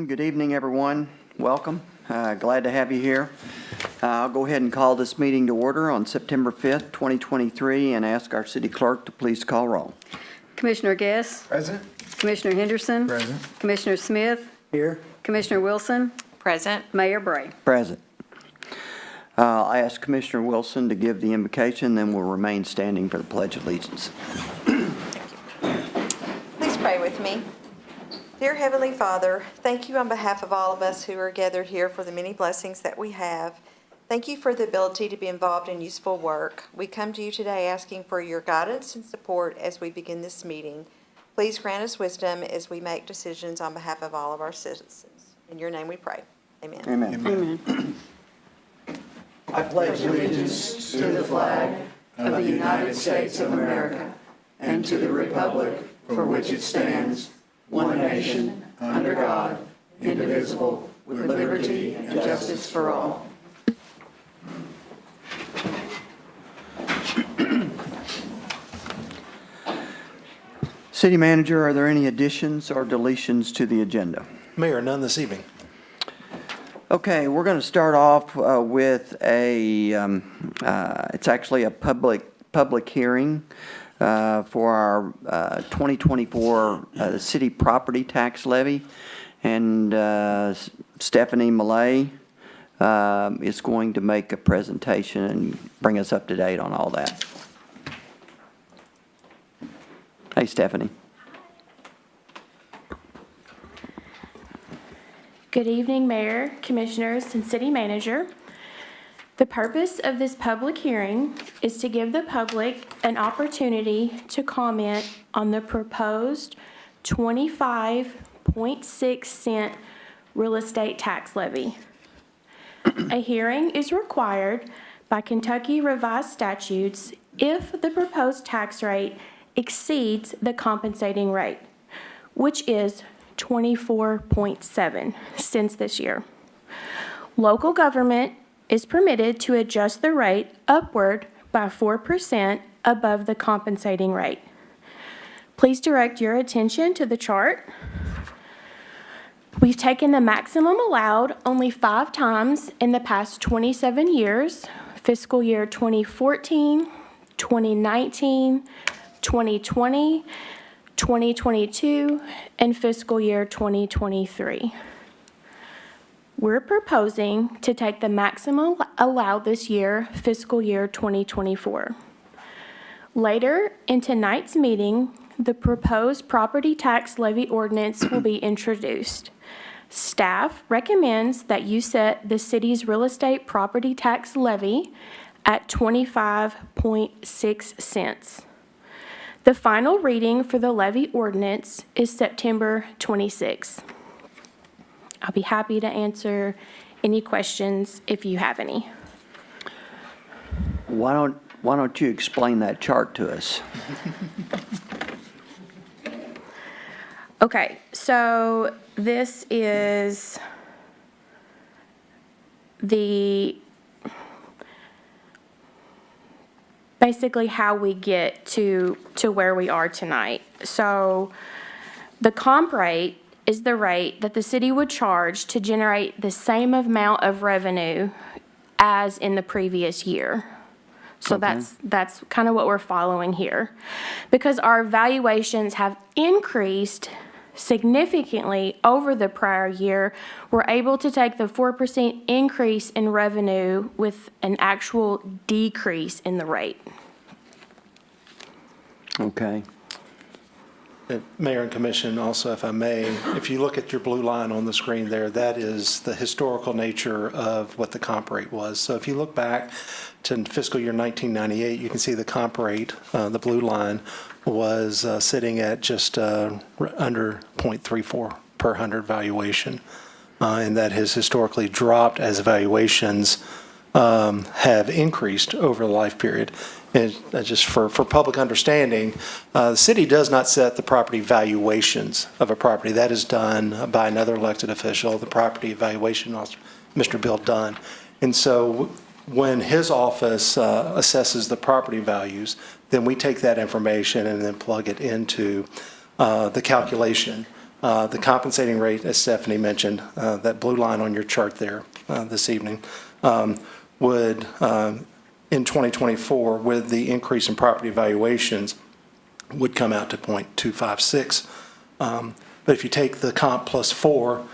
Good evening, everyone. Welcome. Glad to have you here. I'll go ahead and call this meeting to order on September 5th, 2023, and ask our city clerk to please call roll. Commissioner Guess. Present. Commissioner Henderson. Present. Commissioner Smith. Here. Commissioner Wilson. Present. Mayor Bray. Present. I ask Commissioner Wilson to give the invocation, then we'll remain standing for the Pledge of Allegiance. Please pray with me. Dear Heavenly Father, thank you on behalf of all of us who are gathered here for the many blessings that we have. Thank you for the ability to be involved in useful work. We come to you today asking for your guidance and support as we begin this meeting. Please grant us wisdom as we make decisions on behalf of all of our citizens. In your name we pray. Amen. Amen. Amen. I pledge allegiance to the flag of the United States of America and to the republic for which it stands, one nation, under God, indivisible, with liberty and justice for all. City Manager, are there any additions or deletions to the agenda? Mayor, none this evening. Okay, we're going to start off with it's actually a public hearing for our 2024 city property tax levy. And Stephanie Millay is going to make a presentation and bring us up to date on all that. Hey, Stephanie. Good evening, Mayor, Commissioners, and City Manager. The purpose of this public hearing is to give the public an opportunity to comment on the proposed 25.6-cent real estate tax levy. A hearing is required by Kentucky Revised Statutes if the proposed tax rate exceeds the compensating rate, which is 24.7 cents this year. Local government is permitted to adjust the rate upward by 4% above the compensating rate. Please direct your attention to the chart. We've taken the maximum allowed only 5 times in the past 27 years, fiscal year 2014, 2019, 2020, 2022, and fiscal year 2023. We're proposing to take the maximum allowed this year, fiscal year 2024. Later in tonight's meeting, the proposed property tax levy ordinance will be introduced. Staff recommends that you set the city's real estate property tax levy at 25.6 cents. The final reading for the levy ordinance is September 26th. I'll be happy to answer any questions if you have any. Why don't you explain that chart to us? Okay, so this is basically how we get to where we are tonight. So the comp rate is the rate that the city would charge to generate the same amount of revenue as in the previous year. So Okay. that's kind of what we're following here. Because our valuations have increased significantly over the prior year, we're able to take the 4% increase in revenue with an actual decrease in the rate. Okay. Mayor and Commission, also, if I may, if you look at your blue line on the screen there, that is the historical nature of what the comp rate was. So if you look back to fiscal year 1998, you can see the comp rate, the blue line, was sitting at just under 0.34 per 100 valuation. And that has historically dropped as valuations have increased over the life period. And just for public understanding, the city does not set the property valuations of a property. That is done by another elected official, the property evaluation officer, Mr. Bill Dunn. And so when his office assesses the property values, then we take that information and then plug it into the calculation The compensating rate, as Stephanie mentioned, that blue line on your chart there this evening, would, in 2024, with the increase in property valuations, would come out to 0.256. But if you take the comp plus 4,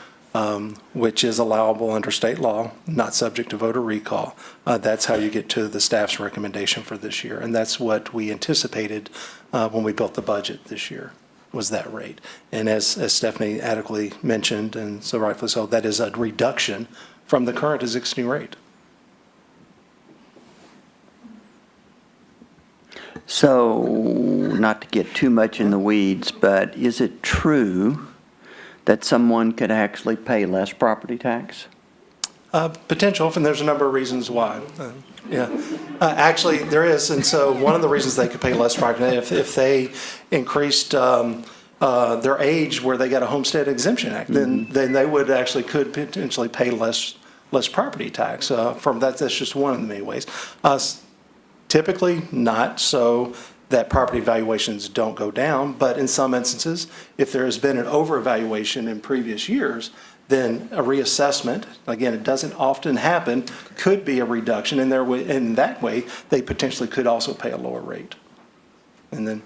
which is allowable under state law, not subject to voter recall, that's how you get to the staff's recommendation for this year. And that's what we anticipated when we built the budget this year, was that rate. And as Stephanie adequately mentioned, and so rightfully so, that is a reduction from the current existing rate. So, not to get too much in the weeds, but is it true that someone could actually pay less property tax? Potential, and there's a number of reasons why. Actually, there is, and so one of the reasons they could pay less property, if they increased their age where they got a Homestead Exemption Act, then they would actually could potentially pay less property tax. That's just one of the many ways. Typically not, so that property valuations don't go down, but in some instances, if there has been an overvaluation in previous years, then a reassessment, again, it doesn't often happen, could be a reduction, and in that way, they potentially could also pay a lower rate. And then,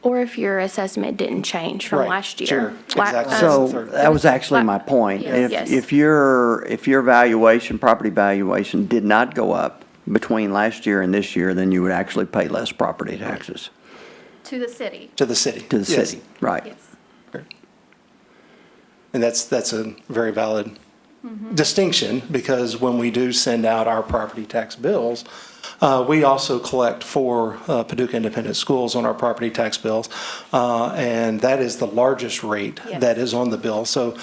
Or if your assessment didn't change from Right, last year. sure, exactly. So Third. that was actually my point. Yes. If your valuation, property valuation did not go up between last year and this year, then you would actually pay less property taxes To the city. to the city. to the Yes. city, right? Yes. And that's a very valid distinction, because when we do send out our property tax bills, we also collect for Paducah Independent Schools on our property tax bills, and that is the largest rate Yes. that is on the bill. So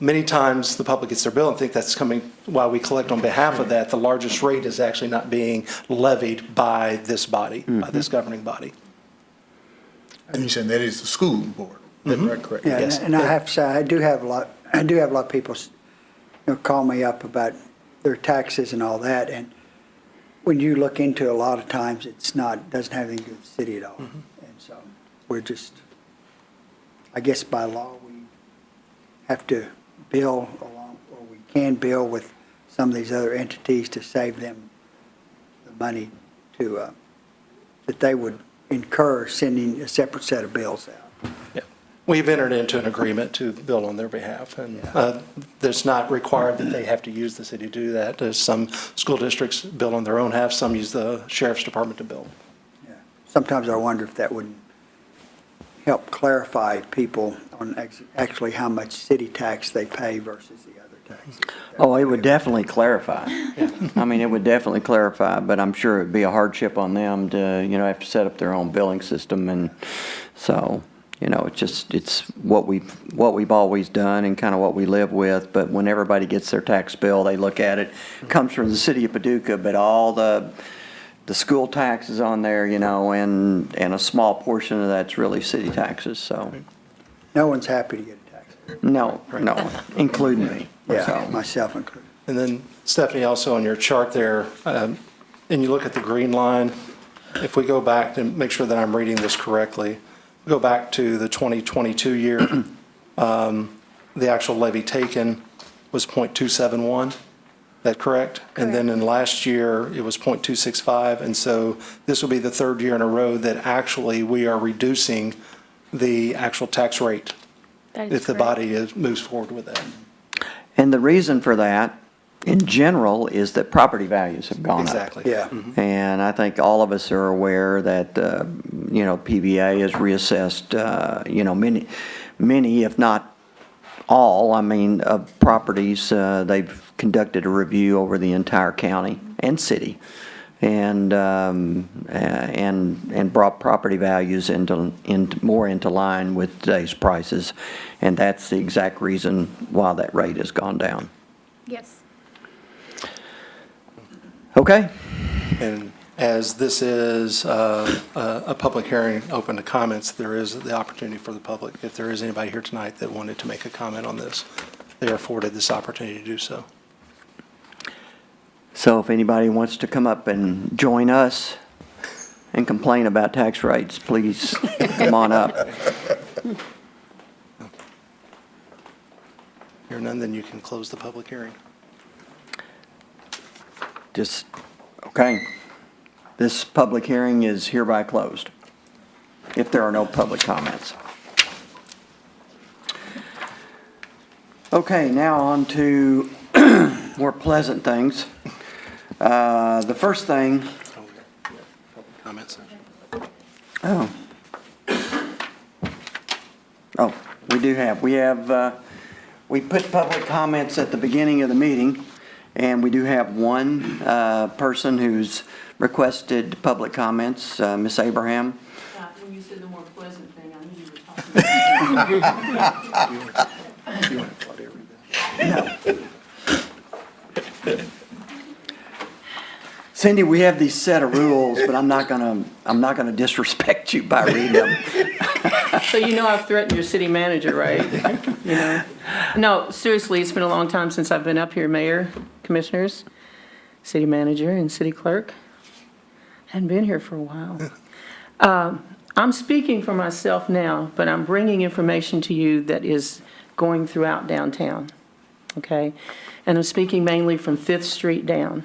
many times the public gets their bill and think that's coming, while we collect on behalf of that, the largest rate is actually not being levied by this body, by this governing body. And you said that is the school board, is that correct? Yeah, Yes. and I have to say, I do have a lot of people, call me up about their taxes and all that, and when you look into it, a lot of times, doesn't have anything to do with the city at all. And so, we're just, I guess by law, we have to bill along, or we can bill with some of these other entities to save them the money to, that they would incur sending a separate set of bills out. Yeah. We've entered into an agreement to bill on their behalf, and it's not required that they have to use the city to do that. There's some school districts bill on their own half, some use the sheriff's department to bill. Yeah. Sometimes I wonder if that would help clarify people on actually how much city tax they pay versus the other taxes. Oh, it would definitely clarify. I mean, it would definitely clarify, but I'm sure it'd be a hardship on them to, have to set up their own billing system, and so, it's what we've always done and kind of what we live with, but when everybody gets their tax bill, they look at it, comes from the city of Paducah, but all the school taxes on there, and a small portion of that's really city taxes, so, No one's happy to get a tax. no, including me. Yeah, So, myself included. And then Stephanie, also on your chart there, and you look at the green line, if we go back and make sure that I'm reading this correctly, go back to the 2022 year, the actual levy taken was .271, is that correct? And then in last year, it was .265, and so this will be the third year in a row that actually we are reducing the actual tax rate That is if the correct. body moves forward with that. and the reason for that, in general, is that property values have gone up. Exactly. Yeah. And I think all of us are aware that, PVA has reassessed, many, if not all, of properties. They've conducted a review over the entire county and city, and brought property values more into line with today's prices. And that's the exact reason why that rate has gone down. Yes. Okay? And as this is a public hearing open to comments, there is the opportunity for the public. If there is anybody here tonight that wanted to make a comment on this, they are afforded this opportunity to do so. So if anybody wants to come up and join us and complain about tax rates, please come on up. Hearing none, then you can close the public hearing. Okay. This public hearing is hereby closed, if there are no public comments. Okay, now on to more pleasant things. The first thing, Public comment session. We put public comments at the beginning of the meeting, and we do have one person who's requested public comments, Ms. Abraham. When you said the more pleasant thing, I knew you were talking about. You want to plug everything? Cindy, we have these set of rules, but I'm not gonna disrespect you by reading them. So you know I've threatened your city manager, right? You know? No, seriously, it's been a long time since I've been up here, Mayor, Commissioners, City Manager, and City Clerk. Hadn't been here for a while. I'm speaking for myself now, but I'm bringing information to you that is going throughout downtown, okay? And I'm speaking mainly from 5th Street down.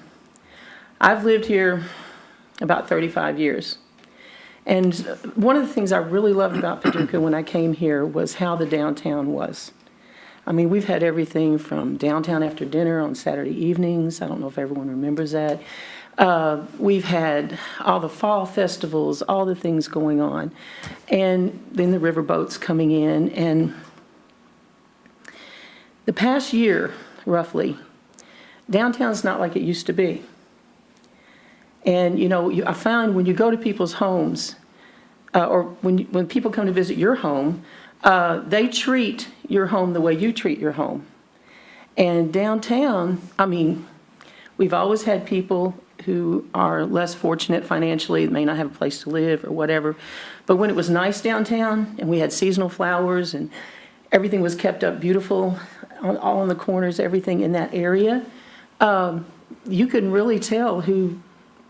I've lived here about 35 years. And one of the things I really loved about Paducah when I came here was how the downtown was. I mean, we've had everything from downtown after dinner on Saturday evenings. I don't know if everyone remembers that. We've had all the fall festivals, all the things going on. And then the riverboats coming in. And the past year, roughly, downtown's not like it used to be. And, you know, I found when you go to people's homes, or when people come to visit your home, they treat your home the way you treat your home. And downtown, I mean, we've always had people who are less fortunate financially, may not have a place to live or whatever. But when it was nice downtown, and we had seasonal flowers, and everything was kept up beautiful, all in the corners, everything in that area, you couldn't really tell who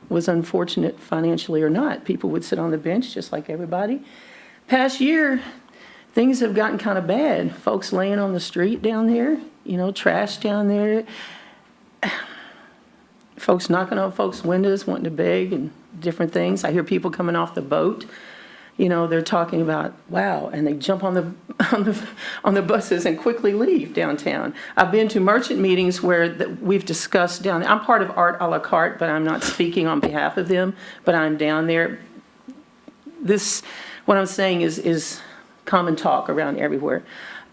was unfortunate financially or not. People would sit on the bench just like everybody. Past year, things have gotten kind of bad. Folks laying on the street down there, you know, trash down there. Folks knocking on folks' windows, wanting to beg and different things. I hear people coming off the boat. You know, they're talking about, wow, and they jump on the buses and quickly leave downtown. I've been to merchant meetings where we've discussed down there. I'm part of Art a la carte, but I'm not speaking on behalf of them, but I'm down there. What I'm saying is common talk around everywhere.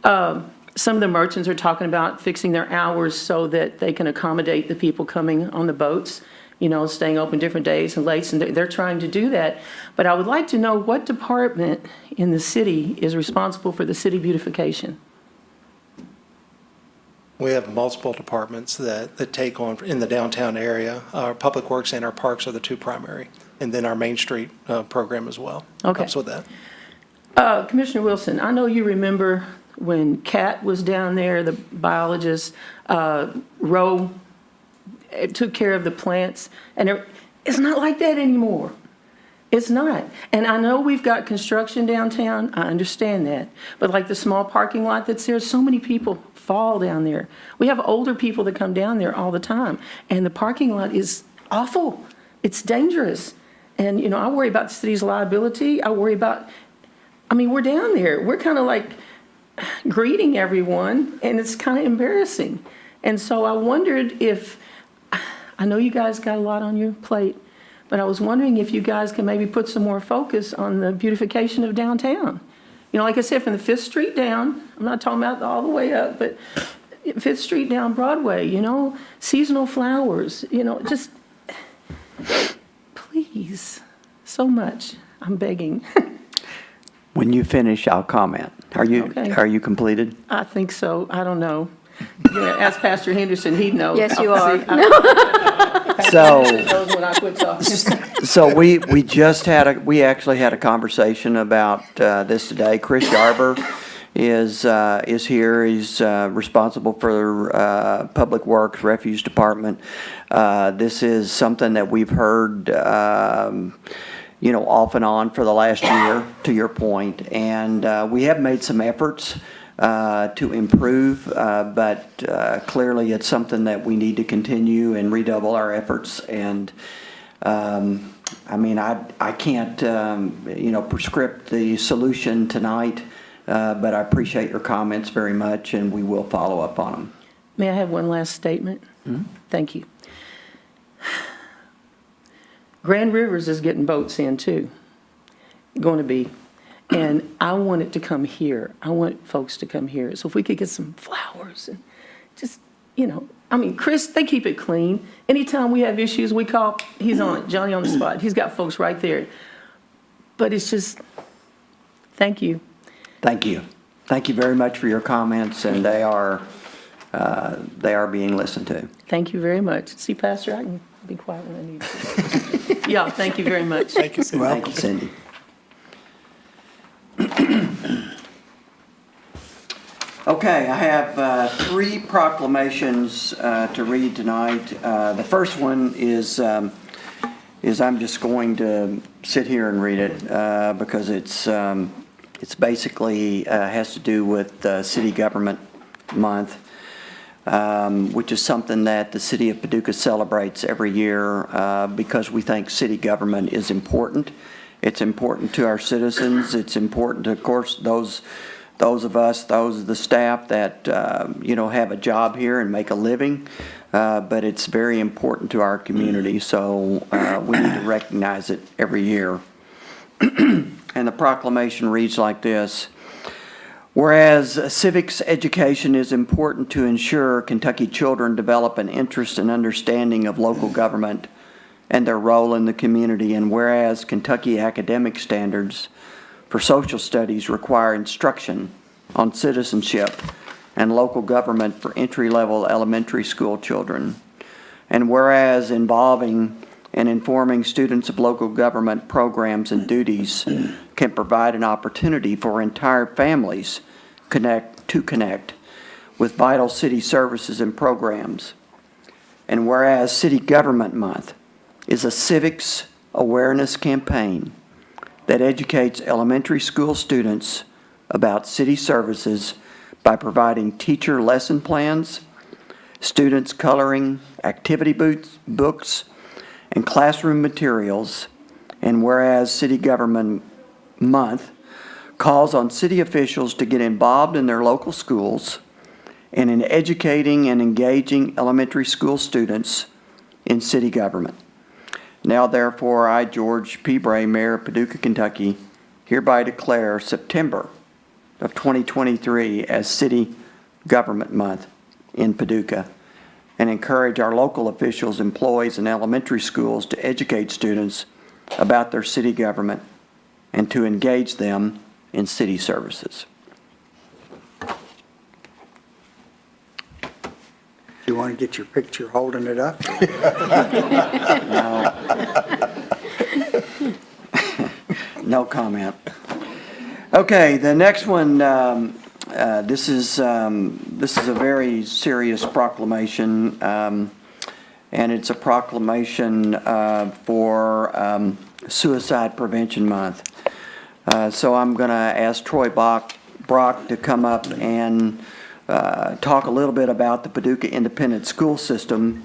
Some of the merchants are talking about fixing their hours so that they can accommodate the people coming on the boats, you know, staying open different days and late, and they're trying to do that. But I would like to know what department in the city is responsible for the city beautification? We have multiple departments that take on in the downtown area. Our Public Works and our parks are the two primary, and then our Main Street program as well. Okay. Helps with that. Commissioner Wilson, I know you remember when Kat was down there, the biologist, Roe took care of the plants, and it's not like that anymore. It's not. And I know we've got construction downtown, I understand that, but like the small parking lot that's there, so many people fall down there. We have older people that come down there all the time, and the parking lot is awful. It's dangerous. And, you know, I worry about the city's liability. I worry about, I mean, we're down there. We're kind of like greeting everyone, and it's kind of embarrassing. And so I wondered if, I know you guys got a lot on your plate, but I was wondering if you guys can maybe put some more focus on the beautification of downtown. You know, like I said, from the 5th Street down, I'm not talking about all the way up, but 5th Street down Broadway, you know, seasonal flowers, you know, just please, so much. I'm begging. When you finish, I'll comment. Are Okay. you completed? I think so. I don't know. Yeah, ask Pastor Henderson, he'd know. Yes, you are. So, Knows when I quit talking. so we actually had a conversation about this today. Chris Yarber is here. He's responsible for Public Works, Refuse Department. This is something that we've heard, you know, off and on for the last year, to your point. And we have made some efforts to improve, but clearly it's something that we need to continue and redouble our efforts. And I mean, I can't, prescript the solution tonight, but I appreciate your comments very much, and we will follow up on them. May I have one last statement? Thank you. Grand Rivers is getting boats in too, going to be. And I want it to come here. I want folks to come here. So if we could get some flowers and just, Chris, they keep it clean. Anytime we have issues, we call, he's on it, Johnny on the spot. He's got folks right there. But it's just, thank you. Thank you. Thank you very much for your comments, and they are being listened to. Thank you very much. See, Pastor, I can be quiet when I need to. Yeah, thank you very much. Thank you, Cindy. Thank you, Cindy. Okay, I have three proclamations to read tonight. The first one is I'm just going to sit here and read it because it's basically has to do with City Government Month, which is something that the City of Paducah celebrates every year because we think city government is important. It's important to our citizens. It's important to, of course, those of the staff that, have a job here and make a living. But it's very important to our community, so we need to recognize it every year. And the proclamation reads like this. Whereas civics education is important to ensure Kentucky children develop an interest and understanding of local government and their role in the community, and whereas Kentucky academic standards for social studies require instruction on citizenship and local government for entry-level elementary school children, and whereas involving and informing students of local government programs and duties can provide an opportunity for entire families to connect with vital city services and programs, and whereas City Government Month is a civics awareness campaign that educates elementary school students about city services by providing teacher lesson plans, students coloring activity books, and classroom materials, and whereas City Government Month calls on city officials to get involved in their local schools and in educating and engaging elementary school students in city government. Now, therefore, I, George P. Bray, Mayor of Paducah, Kentucky, hereby declare September of 2023 as City Government Month in Paducah, and encourage our local officials, employees, and elementary schools to educate students about their city government and to engage them in city services. You want to get your picture holding it up? No comment. Okay, the next one, this is a very serious proclamation, and it's a proclamation for Suicide Prevention Month. So I'm going to ask Troy Brock to come up and talk a little bit about the Paducah Independent School System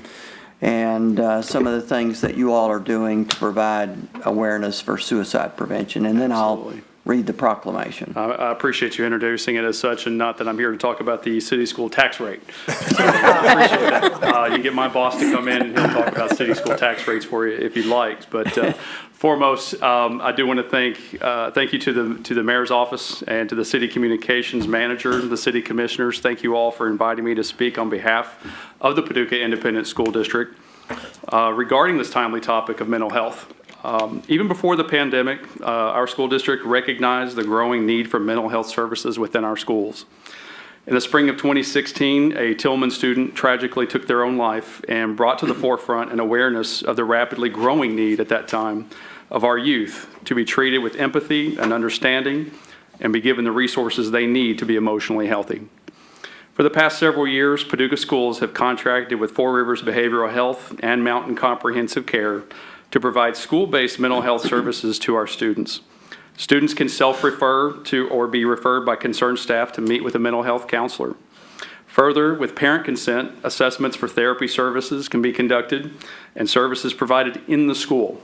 and some of the things that you all are doing to provide awareness for suicide prevention. And then I'll read the proclamation. I appreciate you introducing it as such, and not that I'm here to talk about the city school tax rate. So I appreciate that. You get my boss to come in and he'll talk about city school tax rates for you if you'd like. But foremost, I do want to thank you to the mayor's office and to the city communications manager, the city commissioners. Thank you all for inviting me to speak on behalf of the Paducah Independent School District regarding this timely topic of mental health. Even before the pandemic, our school district recognized the growing need for mental health services within our schools. In the spring of 2016, a Tillman student tragically took their own life and brought to the forefront an awareness of the rapidly growing need at that time of our youth to be treated with empathy and understanding and be given the resources they need to be emotionally healthy. For the past several years, Paducah schools have contracted with Four Rivers Behavioral Health and Mountain Comprehensive Care to provide school-based mental health services to our students. Students can self-refer to or be referred by concerned staff to meet with a mental health counselor. Further, with parent consent, assessments for therapy services can be conducted and services provided in the school,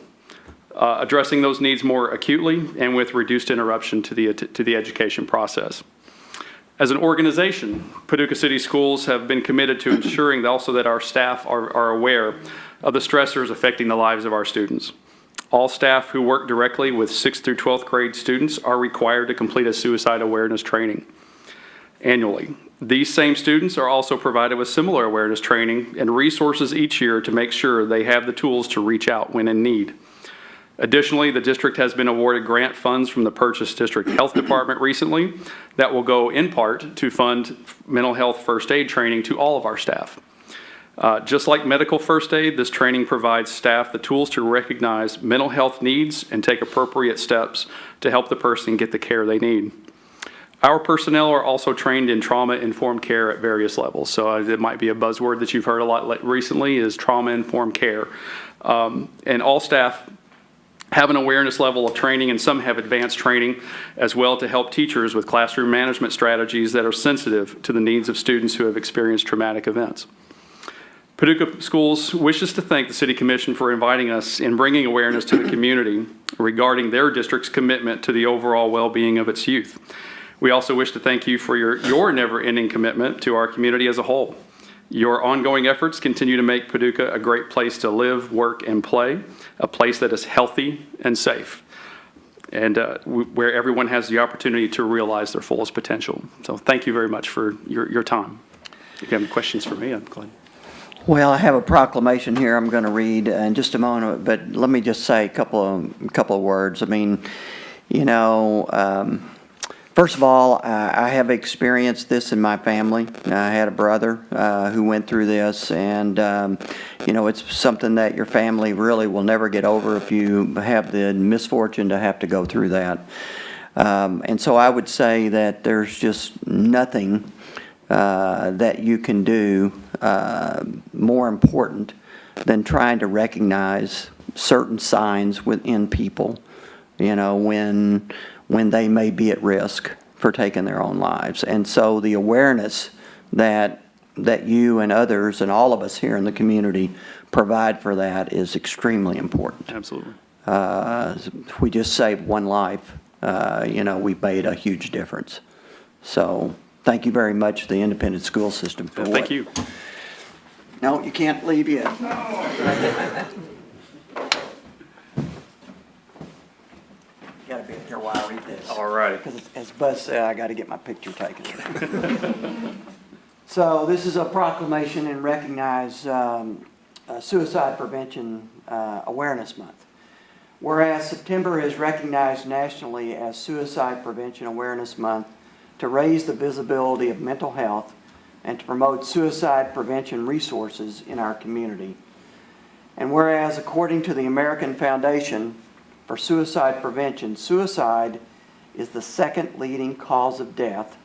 addressing those needs more acutely and with reduced interruption to the education process. As an organization, Paducah City Schools have been committed to ensuring also that our staff are aware of the stressors affecting the lives of our students. All staff who work directly with 6th through 12th grade students are required to complete a suicide awareness training annually. These same students are also provided with similar awareness training and resources each year to make sure they have the tools to reach out when in need. Additionally, the district has been awarded grant funds from the Purchase District Health Department recently that will go in part to fund mental health first aid training to all of our staff. Just like medical first aid, this training provides staff the tools to recognize mental health needs and take appropriate steps to help the person get the care they need. Our personnel are also trained in trauma-informed care at various levels. So it might be a buzzword that you've heard a lot recently is trauma-informed care. And all staff have an awareness level of training, and some have advanced training as well to help teachers with classroom management strategies that are sensitive to the needs of students who have experienced traumatic events. Paducah Schools wishes to thank the City Commission for inviting us and bringing awareness to the community regarding their district's commitment to the overall well-being of its youth. We also wish to thank you for your never-ending commitment to our community as a whole. Your ongoing efforts continue to make Paducah a great place to live, work, and play, a place that is healthy and safe, and where everyone has the opportunity to realize their fullest potential. So thank you very much for your time. If you have any questions for me, I'm glad. Well, I have a proclamation here I'm going to read in just a moment, but let me just say a couple of words. I mean, you know, first of all, I have experienced this in my family. I had a brother who went through this, and you know, it's something that your family really will never get over if you have the misfortune to have to go through that. And so I would say that there's just nothing that you can do more important than trying to recognize certain signs within people, you know, when they may be at risk for taking their own lives. And so the awareness that you and others and all of us here in the community provide for that is extremely important. Absolutely. If we just save one life, you know, we've made a huge difference. So thank you very much to the independent school system for what. Thank you. No, you can't leave yet. You gotta be up here while I read this. All righty. Because as Buzz said, I gotta get my picture taken. So this is a proclamation and recognize Suicide Prevention Awareness Month. Whereas September is recognized nationally as Suicide Prevention Awareness Month to raise the visibility of mental health and to promote suicide prevention resources in our community. And whereas according to the American Foundation for Suicide Prevention, suicide is the second leading cause of death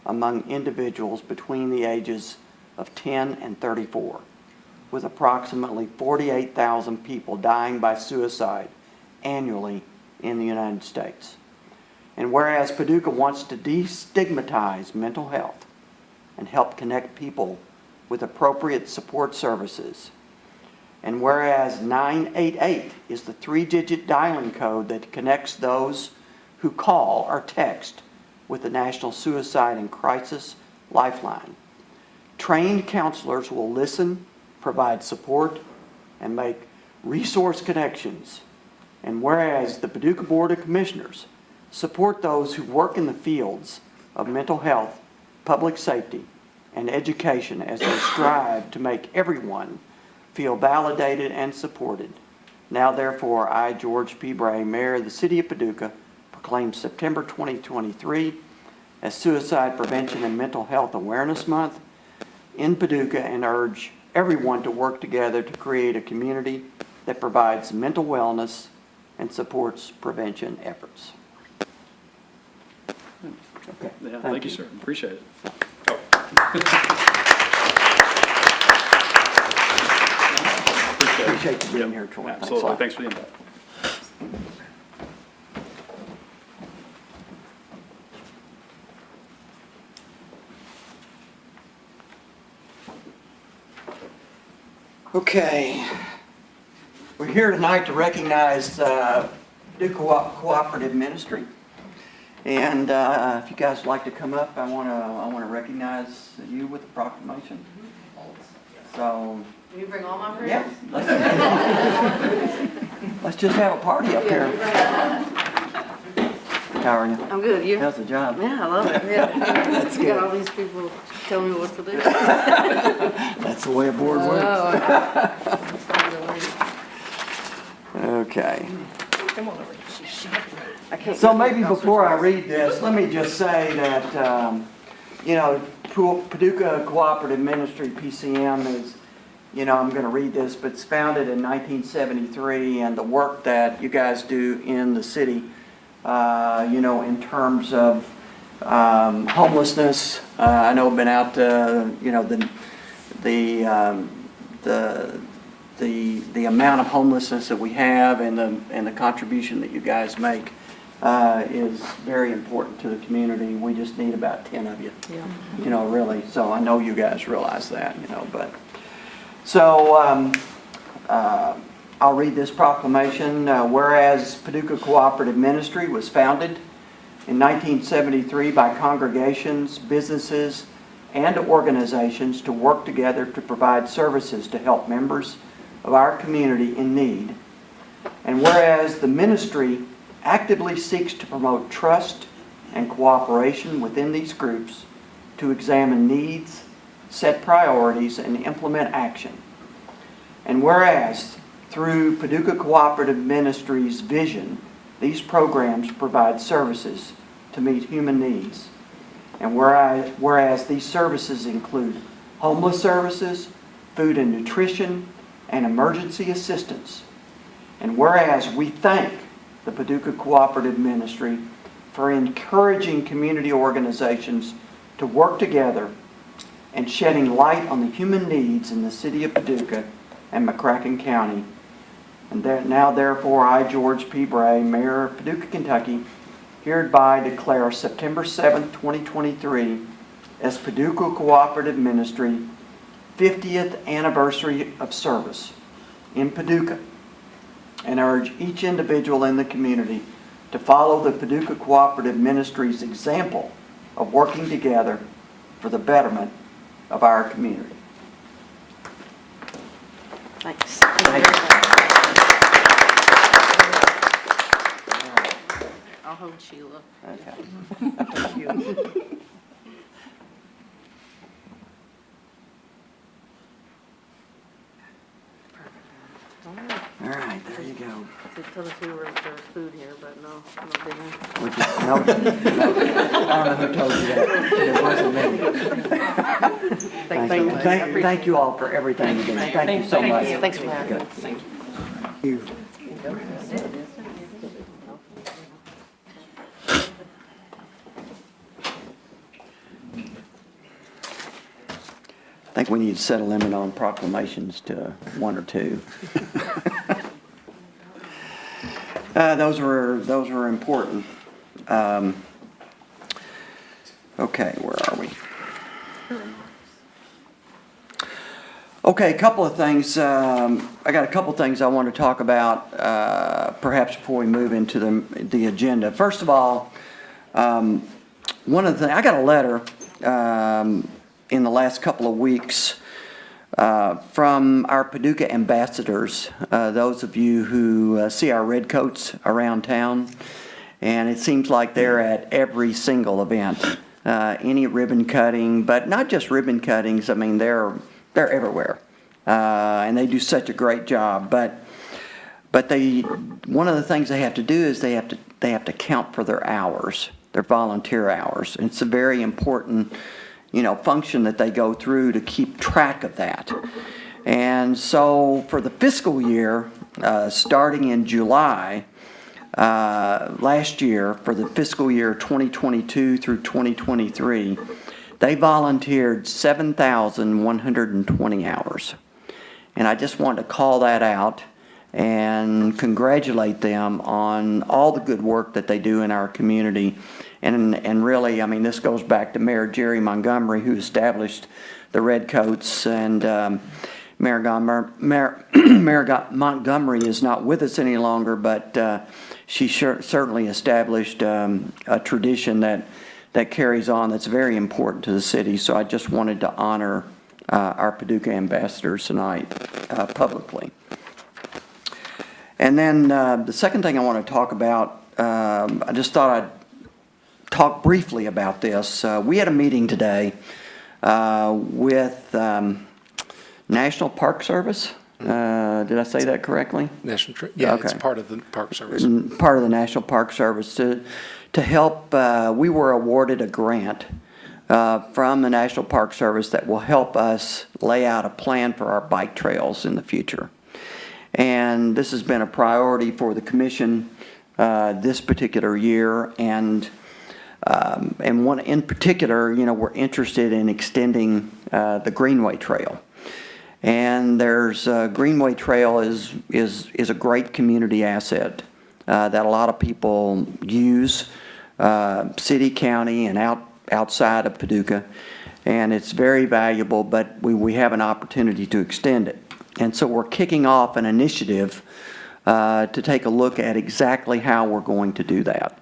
among individuals between the ages of 10 and 34, with approximately 48,000 people dying by suicide annually in the United States. And whereas Paducah wants to destigmatize mental health and help connect people with appropriate support services, and whereas 988 is the 3-digit dialing code that connects those who call or text with the National Suicide and Crisis Lifeline, trained counselors will listen, provide support, and make resource connections. And whereas the Paducah Board of Commissioners support those who work in the fields of mental health, public safety, and education as they strive to make everyone feel validated and supported. Now therefore, I, George P. Bray, Mayor of the City of Paducah, proclaim September 2023 as Suicide Prevention and Mental Health Awareness Month in Paducah, and urge everyone to work together to create a community that provides mental wellness and supports prevention efforts. Okay. Yeah, thank you, sir. Appreciate it. Appreciate you being here, Troy. Absolutely. Thanks for the invite. Okay. We're here tonight to recognize Paducah Cooperative Ministry. And if you guys would like to come up, I want to recognize you with a proclamation. So, Can you bring all my friends? yeah, let's just have a party up here. How are you? I'm good, you? How's the job? Yeah, I love it, yeah. That's You got good. all these people telling me what to do. That's the way a board works. Okay. I can't. So maybe before I read this, let me just say that, Paducah Cooperative Ministry, PCM, is, I'm going to read this, but it's founded in 1973, and the work that you guys do in the city, in terms of homelessness. I know I've been out, the amount of homelessness that we have and the contribution that you guys make is very important to the community. We just need about 10 of you, really. So I know you guys realize that, but. So I'll read this proclamation. Whereas Paducah Cooperative Ministry was founded in 1973 by congregations, businesses, and organizations to work together to provide services to help members of our community in need. And whereas the ministry actively seeks to promote trust and cooperation within these groups to examine needs, set priorities, and implement action. And whereas through Paducah Cooperative Ministry's vision, these programs provide services to meet human needs. And whereas these services include homeless services, food and nutrition, and emergency assistance. And whereas we thank the Paducah Cooperative Ministry for encouraging community organizations to work together and shedding light on the human needs in the city of Paducah and McCracken County. And now therefore I, George P. Bray, Mayor of Paducah, Kentucky, hereby declare September 7th, 2023 as Paducah Cooperative Ministry 50th anniversary of service in Paducah, and urge each individual in the community to follow the Paducah Cooperative Ministry's example of working together for the betterment of our community. Thanks. I'll hold Sheila. Okay. All right, there you go. They told us we were, there was food here, but no, no dinner. No, I don't know who told you that. It wasn't me. Thank you all for everything you do. Thank you so much. Thanks for having us. Good. You. I think we need to set a limit on proclamations to 1 or 2. Those were important. Okay, where are we? Okay, a couple of things. I got a couple of things I want to talk about, perhaps before we move into the agenda. First of all, one of the things, I got a letter in the last couple of weeks from our Paducah ambassadors, those of you who see our red coats around town, and it seems like they're at every single event, any ribbon cutting, but not just ribbon cuttings. I mean, they're everywhere, and they do such a great job. But one of the things they have to do is they have to count for their hours, their volunteer hours. And it's a very important function that they go through to keep track of that. And so for the fiscal year, starting in July last year, for the fiscal year 2022 through 2023, they volunteered 7,120 hours. And I just wanted to call that out and congratulate them on all the good work that they do in our community. And really, I mean, this goes back to Mayor Jerry Montgomery, who established the Redcoats, and Mayor Montgomery is not with us any longer, but she certainly established a tradition that carries on that's very important to the city. So I just wanted to honor our Paducah ambassadors tonight publicly. And then the second thing I want to talk about, I just thought I'd talk briefly about this. We had a meeting today with National Park Service. Did I say that correctly? Yeah, it's Okay. part of the Park Service. Part of the National Park Service to help. We were awarded a grant from the National Park Service that will help us lay out a plan for our bike trails in the future. And this has been a priority for the commission this particular year. And one in particular, we're interested in extending the Greenway Trail. And Greenway Trail is a great community asset that a lot of people use, city, county, and outside of Paducah. And it's very valuable, but we have an opportunity to extend it. And so we're kicking off an initiative to take a look at exactly how we're going to do that.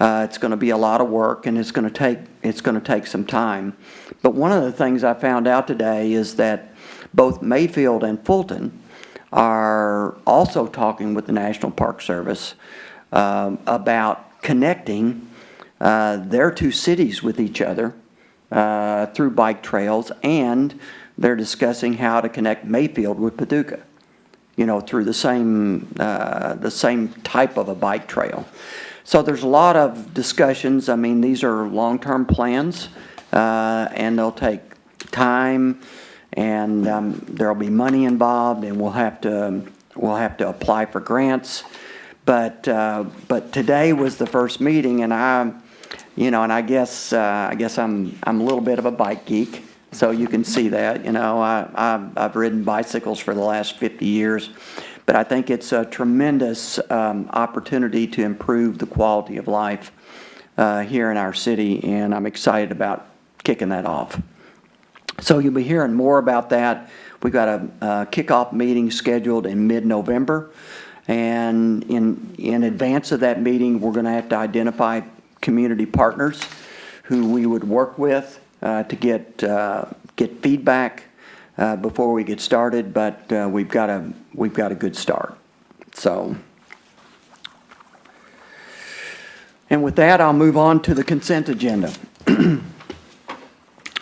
It's going to be a lot of work, and it's going to take some time. But one of the things I found out today is that both Mayfield and Fulton are also talking with the National Park Service about connecting their two cities with each other through bike trails, and they're discussing how to connect Mayfield with Paducah, through the same type of a bike trail. So there's a lot of discussions. I mean, these are long-term plans, and they'll take time, and there'll be money involved, and we'll have to apply for grants. But today was the first meeting, and I guess I'm a little bit of a bike geek, so you can see that. I've ridden bicycles for the last 50 years. But I think it's a tremendous opportunity to improve the quality of life here in our city, and I'm excited about kicking that off. So you'll be hearing more about that. We've got a kickoff meeting scheduled in mid-November, and in advance of that meeting, we're going to have to identify community partners who we would work with to get feedback before we get started, but we've got a good start. So, and with that, I'll move on to the consent agenda.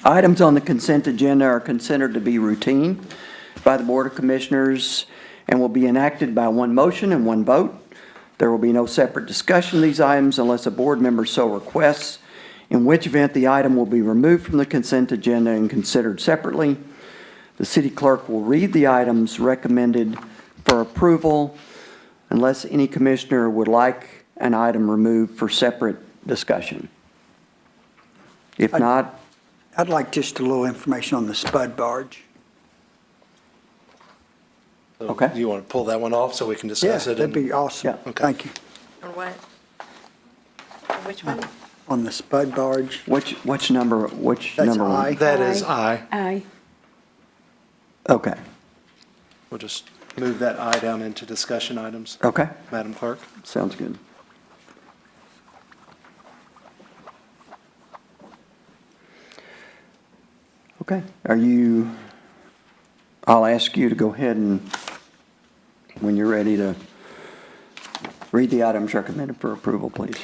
Items on the consent agenda are considered to be routine by the Board of Commissioners and will be enacted by one motion and one vote. There will be no separate discussion of these items unless a board member so requests, in which event the item will be removed from the consent agenda and considered separately. The city clerk will read the items recommended for approval unless any commissioner would like an item removed for separate discussion. If not, I'd like just a little information on the spud barge. So Okay. Do you want to pull that one off so we can discuss it? That'd be awesome. Yeah. Okay. Thank you. On what? Which one? On the spud barge. which number? That's Number I. one? That is I. Aye. Okay. We'll just move that I down into discussion items, Okay. Madam Clerk. Sounds good. Okay. I'll ask you to go ahead and, when you're ready, to read the items recommended for approval, please.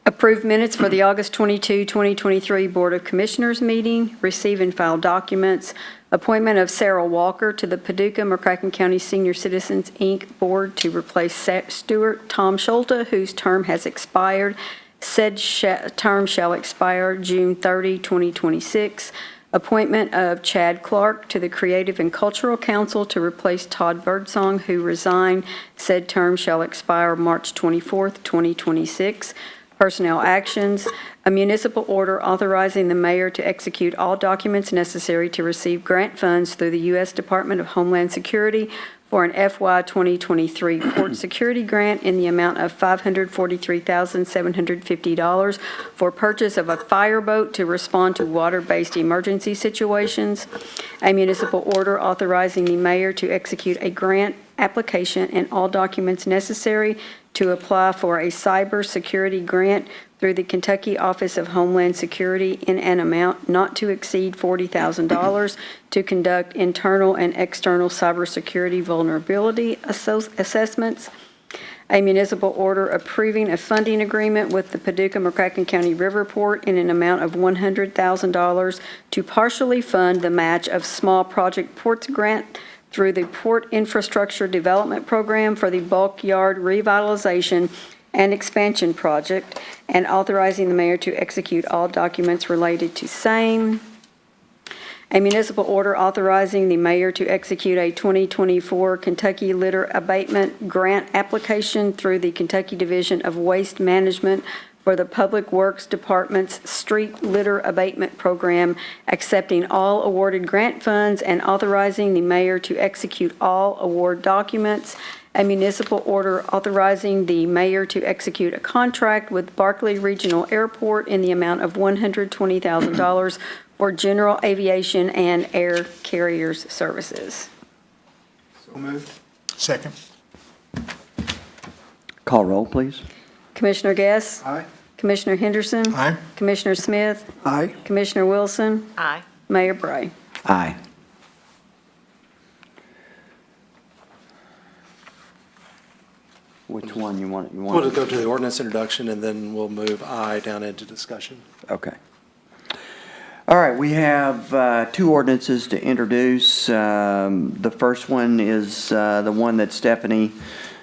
Approve minutes for the August 22, 2023 Board of Commissioners meeting. Receive and file documents. Appointment of Sarah Walker to the Paducah McCracken County Senior Citizens, Inc. Board to replace Stuart Tom Schulte, whose term has expired. Said term shall expire June 30, 2026. Appointment of Chad Clark to the Creative and Cultural Council to replace Todd Birdsong, who resigned. Said term shall expire March 24, 2026. Personnel actions, a municipal order authorizing the mayor to execute all documents necessary to receive grant funds through the U.S. Department of Homeland Security for an FY 2023 port security grant in the amount of $543,750 for purchase of a fireboat to respond to water-based emergency situations. A municipal order authorizing the mayor to execute a grant application and all documents necessary to apply for a cybersecurity grant through the Kentucky Office of Homeland Security in an amount not to exceed $40,000 to conduct internal and external cybersecurity vulnerability assessments. A municipal order approving a funding agreement with the Paducah-McCracken County Riverport in an amount of $100,000 to partially fund the match of small project ports grant through the Port Infrastructure Development Program for the bulk yard revitalization and expansion project, and authorizing the mayor to execute all documents related to same. A municipal order authorizing the mayor to execute a 2024 Kentucky Litter Abatement Grant application through the Kentucky Division of Waste Management for the Public Works Department's Street Litter Abatement Program, accepting all awarded grant funds and authorizing the mayor to execute all award documents. A municipal order authorizing the mayor to execute a contract with Barkley Regional Airport in the amount of $120,000 for general aviation and air carriers services. So moved. Second. Call roll, please. Commissioner Guess? Aye. Commissioner Henderson? Aye. Commissioner Smith? Aye. Commissioner Wilson? Aye. Mayor Bray? Aye. Which one you want? We'll just go to the ordinance introduction, and then we'll move I down into discussion. Okay. All right, we have two ordinances to introduce. The first one is the one that Stephanie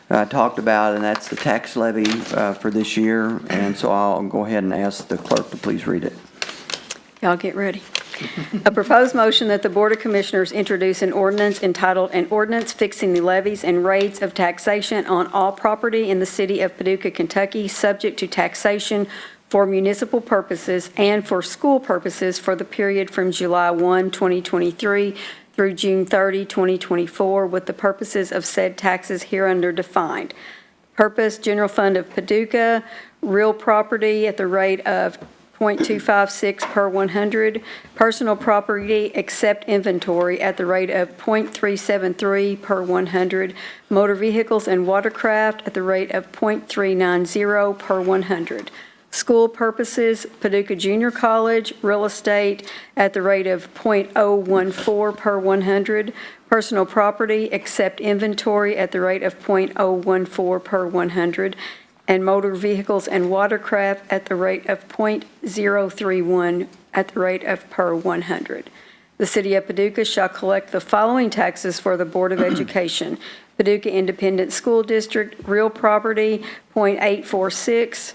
talked about, and that's the tax levy for this year. And so I'll go ahead and ask the clerk to please read it. Y'all get ready. A proposed motion that the Board of Commissioners introduce an ordinance entitled, "An Ordinance Fixing the Levies and Rates of Taxation on All Property in the City of Paducah, Kentucky, subject to taxation for municipal purposes and for school purposes for the period from July 1, 2023 through June 30, 2024, with the purposes of said taxes hereunder defined." Purpose: General Fund of Paducah, real property at the rate of .256 per 100, personal property except inventory at the rate of .373 per 100, motor vehicles and watercraft at the rate of .390 per 100. School purposes: Paducah Junior College, real estate at the rate of .014 per 100, personal property except inventory at the rate of .014 per 100, and motor vehicles and watercraft at the rate of .031 at the rate of per 100. The City of Paducah shall collect the following taxes for the Board of Education: Paducah Independent School District, real property, .846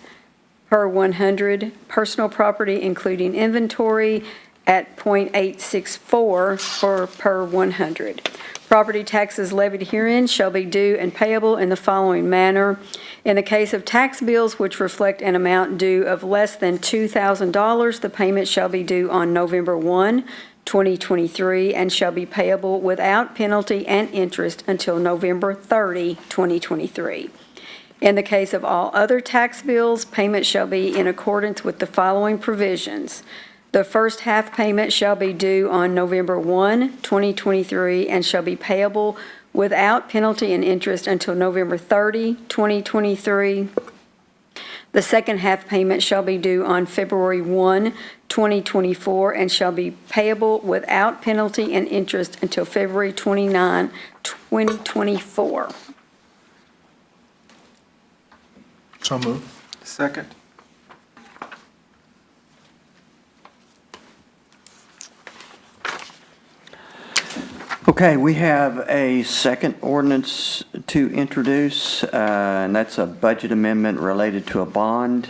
per 100, personal property including inventory at .864 for per 100. Property taxes levied herein shall be due and payable in the following manner. In the case of tax bills which reflect an amount due of less than $2,000, the payment shall be due on November 1, 2023, and shall be payable without penalty and interest until November 30, 2023. In the case of all other tax bills, payment shall be in accordance with the following provisions. The first half payment shall be due on November 1, 2023, and shall be payable without penalty and interest until November 30, 2023. The second half payment shall be due on February 1, 2024, and shall be payable without penalty and interest until February 29, 2024. So moved. Second. Okay, we have a second ordinance to introduce, and that's a budget amendment related to a bond.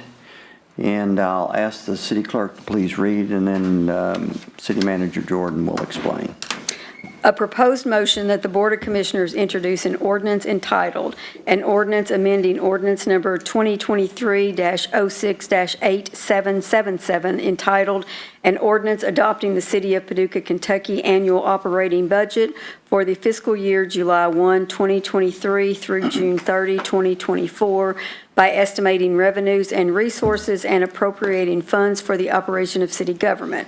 And I'll ask the city clerk to please read, and then City Manager Jordan will explain. A proposed motion that the Board of Commissioners introduce an ordinance entitled, an ordinance amending ordinance number 2023-06-8777 entitled, an ordinance adopting the City of Paducah, Kentucky annual operating budget for the fiscal year July 1, 2023 through June 30, 2024, by estimating revenues and resources and appropriating funds for the operation of city government.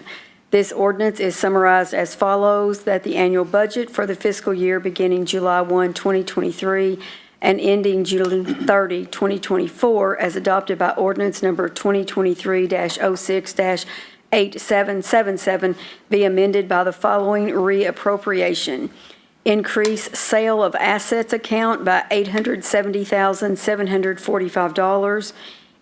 This ordinance is summarized as follows, that the annual budget for the fiscal year beginning July 1, 2023 and ending June 30, 2024, as adopted by ordinance number 2023-06-8777, be amended by the following reappropriation. Increase sale of assets account by $870,745.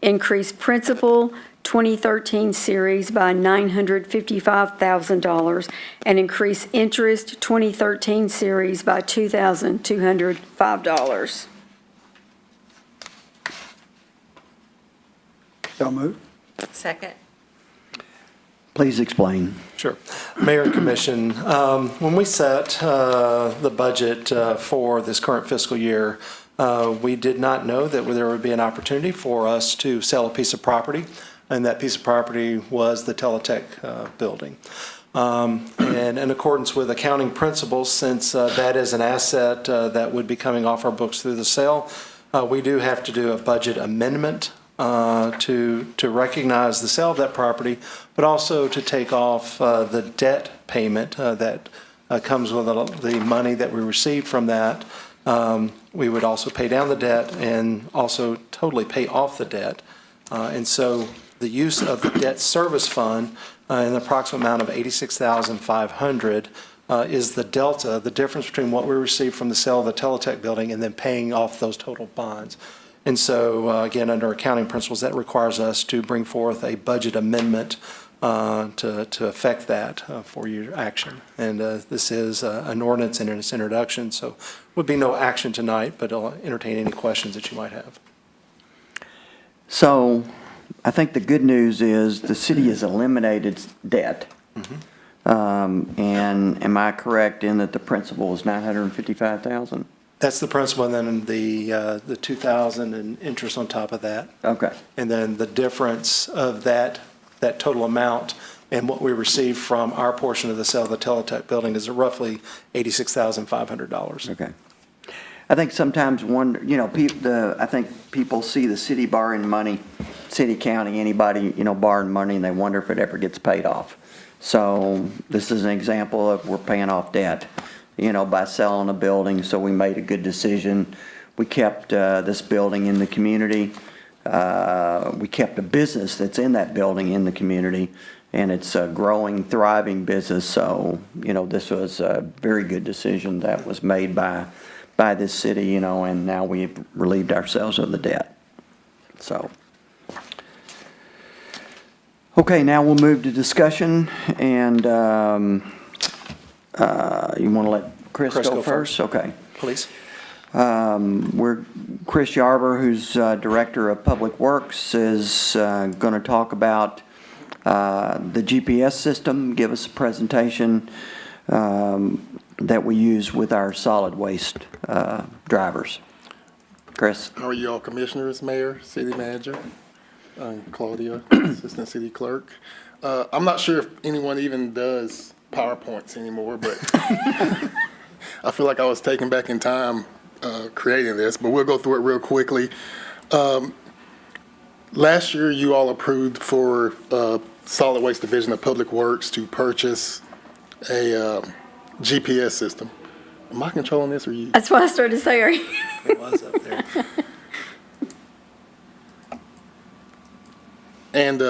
Increase principal 2013 series by $955,000 and increase interest 2013 series by $2,205. So moved. Second. Please explain. Sure. Mayor and Commission, when we set the budget for this current fiscal year, we did not know that there would be an opportunity for us to sell a piece of property, and that piece of property was the Teletech building. And in accordance with accounting principles, since that is an asset that would be coming off our books through the sale, we do have to do a budget amendment to recognize the sale of that property, but also to take off the debt payment that comes with the money that we received from that. We would also pay down the debt and also totally pay off the debt. And so the use of the debt service fund in the approximate amount of $86,500 is the delta, the difference between what we received from the sale of the Teletech building and then paying off those total bonds. And so, again, under accounting principles, that requires us to bring forth a budget amendment to affect that for your action. And this is an ordinance in its introduction, so would be no action tonight, but I'll entertain any questions that you might have. So I think the good news is the city has eliminated debt. And am I correct in that the principal is $955,000? That's the principal, and then the $2,000 and interest on top of that. Okay. And then the difference of that total amount and what we received from our portion of the sale of the Teletech building is roughly $86,500. Okay. I think sometimes I think people see the city borrowing money, city, county, anybody, borrowing money, and they wonder if it ever gets paid off. So this is an example of we're paying off debt, by selling a building, so we made a good decision. We kept this building in the community. We kept a business that's in that building in the community, and it's a growing, thriving business. So, this was a very good decision that was made by this city, and now we've relieved ourselves of the debt. So, okay, now we'll move to discussion, and you want to let Chris go first? Okay. Please. Chris Yarber, who's Director of Public Works, is going to talk about the GPS system, give us a presentation that we use with our solid waste drivers. Chris? How are you all, Commissioners, Mayor, City Manager? I'm Claudia, Assistant City Clerk. I'm not sure if anyone even does PowerPoints anymore, but I feel like I was taken back in time creating this, but we'll go through it real quickly. Last year, you all approved for Solid Waste Division of Public Works to purchase a GPS system. Am I controlling this or you? That's what I started to say. It was up there. And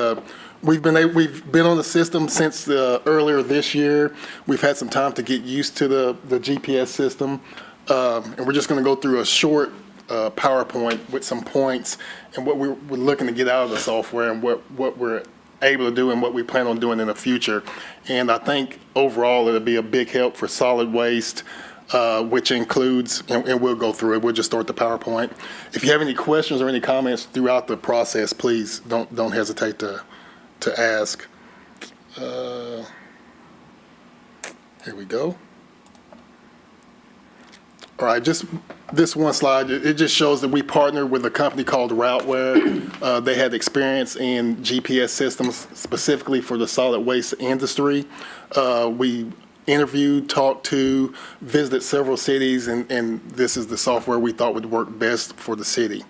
we've been on the system since earlier this year. We've had some time to get used to the GPS system, and we're just going to go through a short PowerPoint with some points and what we're looking to get out of the software and what we're able to do and what we plan on doing in the future. And I think overall it'll be a big help for solid waste, which includes, and we'll go through it. We'll just start the PowerPoint. If you have any questions or any comments throughout the process, please don't hesitate to ask. Here we go. All right, just this one slide, it just shows that we partnered with a company called Routeware. They had experience in GPS systems specifically for the solid waste industry. We interviewed, talked to, visited several cities, and this is the software we thought would work best for the city.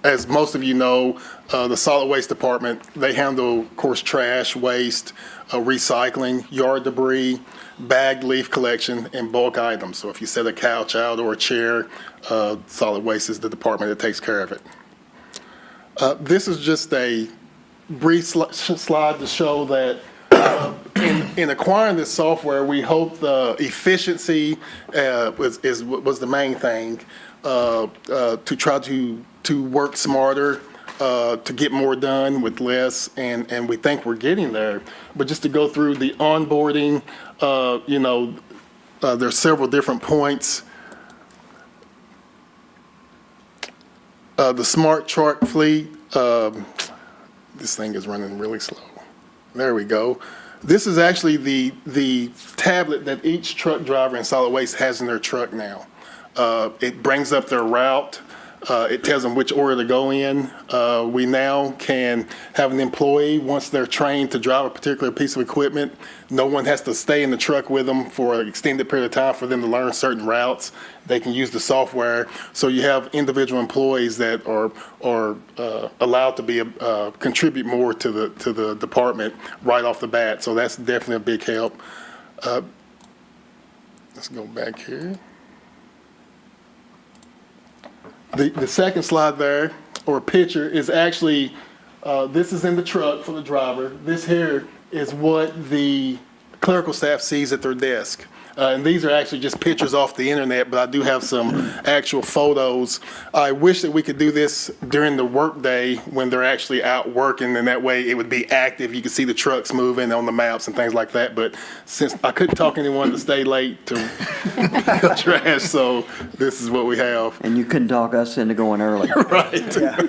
As most of you know, the solid waste department, they handle, of course, trash, waste, recycling, yard debris, bagged leaf collection, and bulk items. So if you set a couch out or a chair, solid waste is the department that takes care of it. This is just a brief slide to show that in acquiring this software, we hope the efficiency was the main thing, to try to work smarter, to get more done with less, and we think we're getting there. But just to go through the onboarding, there's several different points. The smart chart fleet, this thing is running really slow. There we go. This is actually the tablet that each truck driver in solid waste has in their truck now. It brings up their route. It tells them which order to go in. We now can have an employee, once they're trained to drive a particular piece of equipment, no one has to stay in the truck with them for an extended period of time for them to learn certain routes. They can use the software. So you have individual employees that are allowed to be contribute more to the department right off the bat. So that's definitely a big help. Let's go back here. The second slide there, or picture, is actually, this is in the truck for the driver. This here is what the clerical staff sees at their desk. And these are actually just pictures off the internet, but I do have some actual photos. I wish that we could do this during the workday when they're actually out working, and that way it would be active. You could see the trucks moving on the maps and things like that. But since I couldn't talk anyone to stay late to pick up trash, so this is what we have. And you couldn't talk us into going early. Right. Yeah.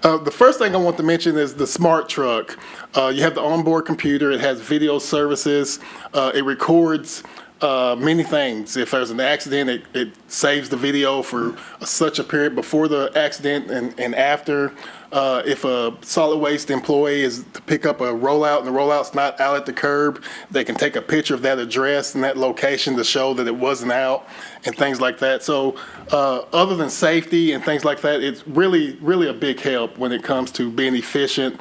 The first thing I want to mention is the smart truck. You have the onboard computer. It has video services. It records many things. If there's an accident, it saves the video for such a period before the accident and after. If a solid waste employee is to pick up a rollout and the rollout's not out at the curb, they can take a picture of that address and that location to show that it wasn't out and things like that. So other than safety and things like that, it's really, really a big help when it comes to being efficient,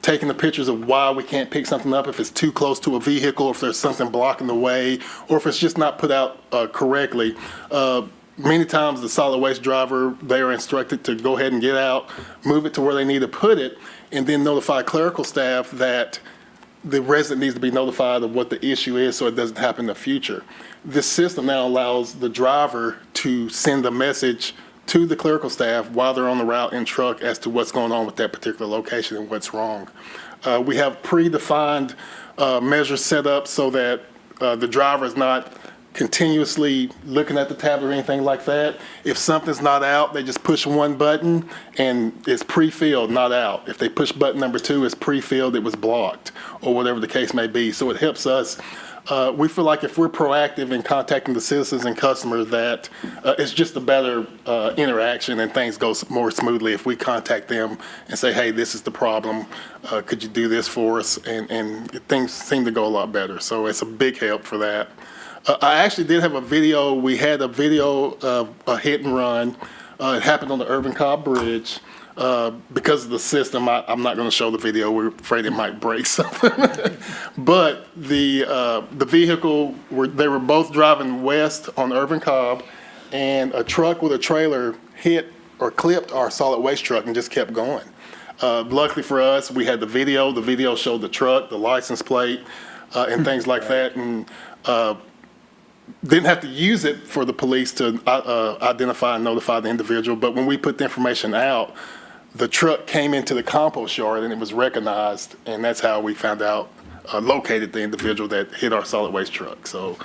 taking the pictures of why we can't pick something up if it's too close to a vehicle, if there's something blocking the way, or if it's just not put out correctly. Many times the solid waste driver, they are instructed to go ahead and get out, move it to where they need to put it, and then notify clerical staff that the resident needs to be notified of what the issue is so it doesn't happen in the future. This system now allows the driver to send a message to the clerical staff while they're on the route in truck as to what's going on with that particular location and what's wrong. We have predefined measures set up so that the driver is not continuously looking at the tablet or anything like that. If something's not out, they just push one button and it's pre-filled, not out. If they push button number 2, it's pre-filled, it was blocked, or whatever the case may be. So it helps us. We feel like if we're proactive in contacting the citizens and customers, that it's just a better interaction and things go more smoothly if we contact them and say, hey, this is the problem. Could you do this for us? And things seem to go a lot better. So it's a big help for that. I actually did have a video. We had a video of a hit and run. It happened on the Irvin Cobb Bridge. Because of the system, I'm not going to show the video. We're afraid it might break something. But the vehicle, they were both driving west on Irvin Cobb, and a truck with a trailer hit or clipped our solid waste truck and just kept going. Luckily for us, we had the video. The video showed the truck, the license plate, and things like that. And didn't have to use it for the police to identify and notify the individual. But when we put the information out, the truck came into the compost yard and it was recognized, and that's how we found out, located the individual that hit our solid waste truck. So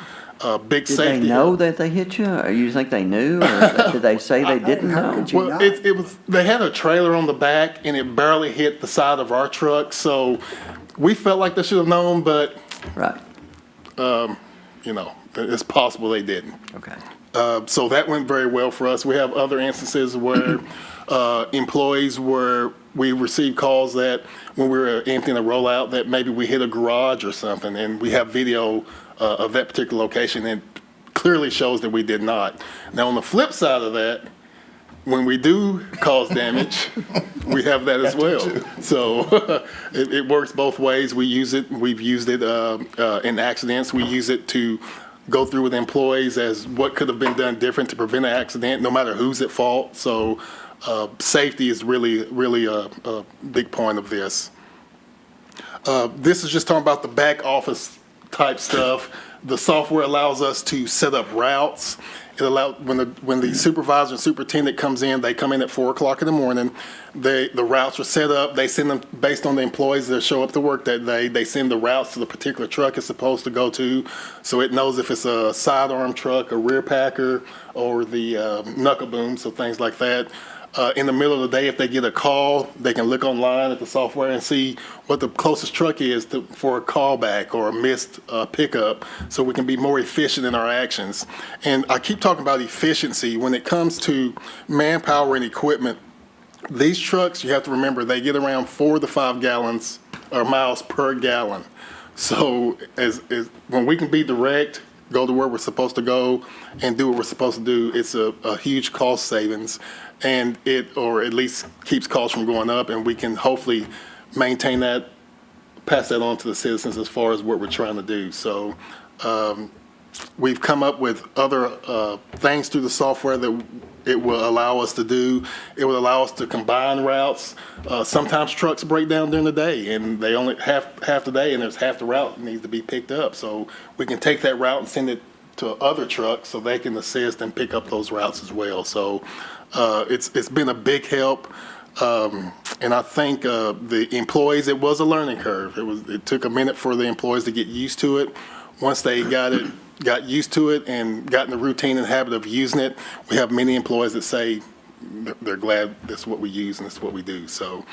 big Did safety. they know that they hit you, or you think they knew, or did they say they didn't How know? could you Well, not? it was, they had a trailer on the back and it barely hit the side of our truck. So we felt like they should have known, but Right. it's possible they didn't. Okay. So that went very well for us. We have other instances where employees we received calls that when we were emptying a rollout that maybe we hit a garage or something, and we have video of that particular location, and clearly shows that we did not. Now, on the flip side of that, when we do cause damage, we have that as well. So it works both ways. We use it. We've used it in accidents. We use it to go through with employees as what could have been done different to prevent an accident, no matter who's at fault. So safety is really, really a big point of this. This is just talking about the back office type stuff. The software allows us to set up routes. It allows when the supervisor and superintendent comes in, they come in at 4:00 in the morning. The routes are set up. They send them based on the employees that show up to work that day. They send the routes to the particular truck it's supposed to go to, so it knows if it's a sidearm truck, a rear packer, or the knuckle boom, so things like that. In the middle of the day, if they get a call, they can look online at the software and see what the closest truck is for a callback or a missed pickup, so we can be more efficient in our actions. And I keep talking about efficiency. When it comes to manpower and equipment, these trucks, you have to remember, they get around 4 to 5 gallons or miles per gallon. So when we can be direct, go to where we're supposed to go, and do what we're supposed to do, it's a huge cost savings. And or at least keeps costs from going up, and we can hopefully maintain that, pass that on to the citizens as far as what we're trying to do. So we've come up with other things through the software that it will allow us to do. It will allow us to combine routes. Sometimes trucks break down during the day, and they only half the day, and there's half the route that needs to be picked up. So we can take that route and send it to other trucks so they can assist and pick up those routes as well. So it's been a big help, and I think the employees, it was a learning curve. It took a minute for the employees to get used to it. Once they got used to it and got in the routine and habit of using it, we have many employees that say they're glad that's what we use and that's what we do. So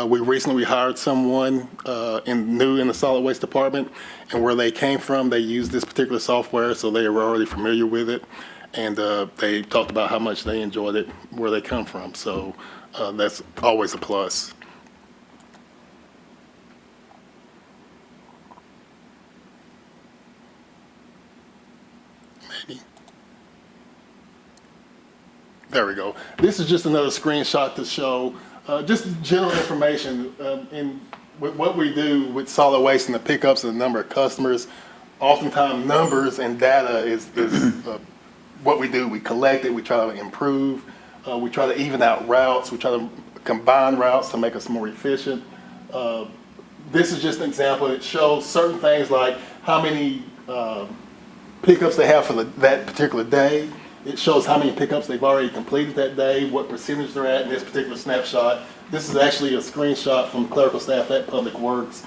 we recently hired someone new in the solid waste department, and where they came from, they used this particular software, so they were already familiar with it. And they talked about how much they enjoyed it, where they come from. So that's always a plus. Maybe. There we go. This is just another screenshot to show just general information. In what we do with solid waste and the pickups and the number of customers, oftentimes numbers and data is what we do. We collect it, we try to improve, we try to even out routes, we try to combine routes to make us more efficient. This is just an example. It shows certain things like how many pickups they have for that particular day. It shows how many pickups they've already completed that day, what percentage they're at in this particular snapshot. This is actually a screenshot from clerical staff at Public Works.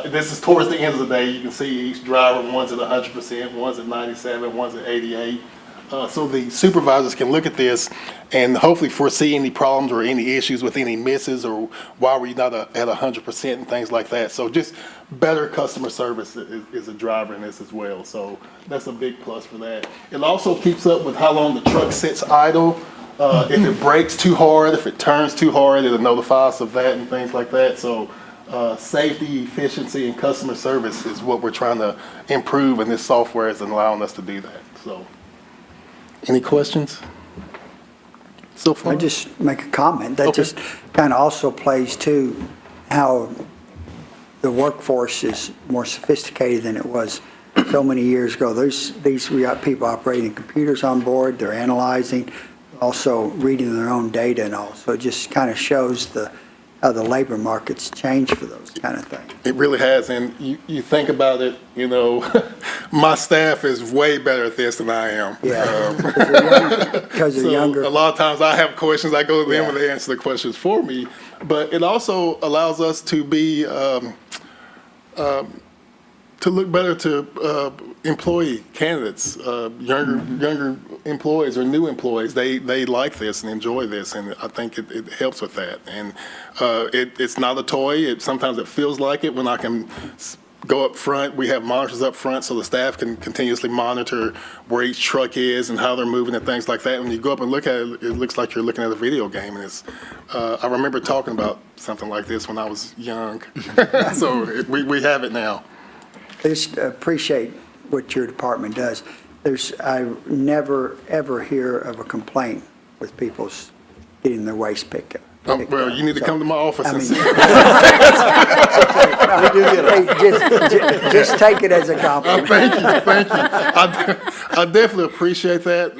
This is towards the end of the day. You can see each driver, one's at 100%, one's at 97, one's at 88. So the supervisors can look at this and hopefully foresee any problems or any issues with any misses or why we're not at 100% and things like that. So just better customer service is a driver in this as well. So that's a big plus for that. It also keeps up with how long the truck sits idle. If it brakes too hard, if it turns too hard, it'll notify us of that and things like that. So safety, efficiency, and customer service is what we're trying to improve, and this software is allowing us to do that. So. Any questions so far? I just make a comment. That just kind of also plays to how the workforce is more sophisticated than it was so many years ago. We got people operating computers on board. They're analyzing, also reading their own data and all. So it just kind of shows how the labor market's changed for those kind of things. It really has, and you think about it, my staff is way better at this than I am. Yeah, because they're younger. A lot of times I have questions, I go to them and they answer the questions for me, but it also allows us to be, to look better to employee candidates, younger employees or new employees. They like this and enjoy this, and I think it helps with that. And it's not a toy. Sometimes it feels like it when I can go up front. We have monitors up front so the staff can continuously monitor where each truck is and how they're moving and things like that. When you go up and look at it, it looks like you're looking at a video game. And I remember talking about something like this when I was young. So we have it now. I just appreciate what your department does. I never, ever hear of a complaint with people getting their waste picked up. Well, you need to come to my office and see. Just take it as a compliment. Thank you. I definitely appreciate that.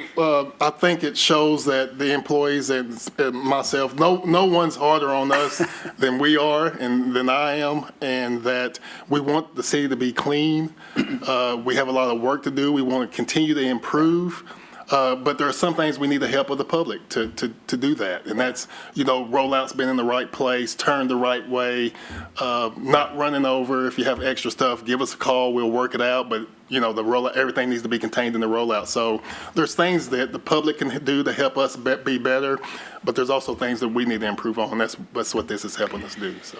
I think it shows that the employees and myself, no one's harder on us than we are and than I am, and that we want the city to be clean. We have a lot of work to do. We want to continue to improve. But there are some things we need the help of the public to do that. And that's, rollouts being in the right place, turned the right way, not running over. If you have extra stuff, give us a call, we'll work it out. But, the rollout, everything needs to be contained in the rollout. So there's things that the public can do to help us be better, but there's also things that we need to improve on. And that's what this is helping us do. So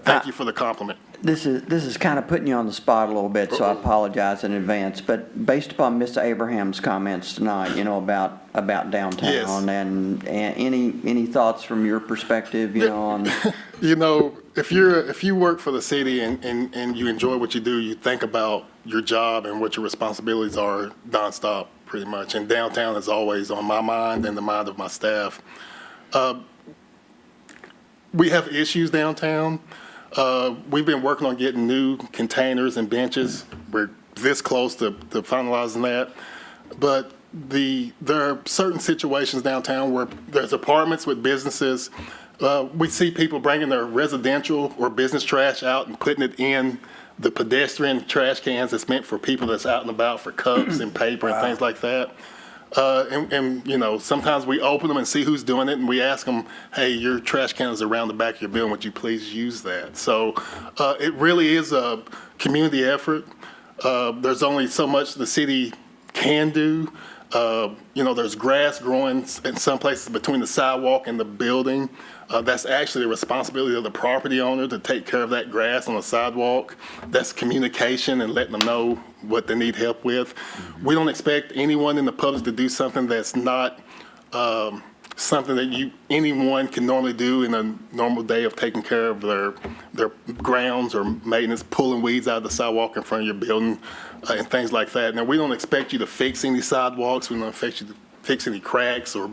thank you for the compliment. This is kind of putting you on the spot a little bit, so I apologize in advance. But based upon Mr. Abraham's comments tonight, about downtown, Yes. and any thoughts from your perspective, on. If you work for the city and you enjoy what you do, you think about your job and what your responsibilities are nonstop, pretty much. And downtown is always on my mind and the mind of my staff. We have issues downtown. We've been working on getting new containers and benches. We're this close to finalizing that. But there are certain situations downtown where there's apartments with businesses. We see people bringing their residential or business trash out and putting it in the pedestrian trash cans that's meant for people that's out and about for cups and paper and things like that. Sometimes we open them and see who's doing it, and we ask them, hey, your trash can is around the back of your building, would you please use that? So it really is a community effort. There's only so much the city can do. There's grass growing in some places between the sidewalk and the building. That's actually the responsibility of the property owner to take care of that grass on the sidewalk. That's communication and letting them know what they need help with. We don't expect anyone in the public to do something that's not something that anyone can normally do in a normal day of taking care of their grounds or maintenance, pulling weeds out of the sidewalk in front of your building and things like that. Now, we don't expect you to fix any sidewalks. We don't expect you to fix any cracks, or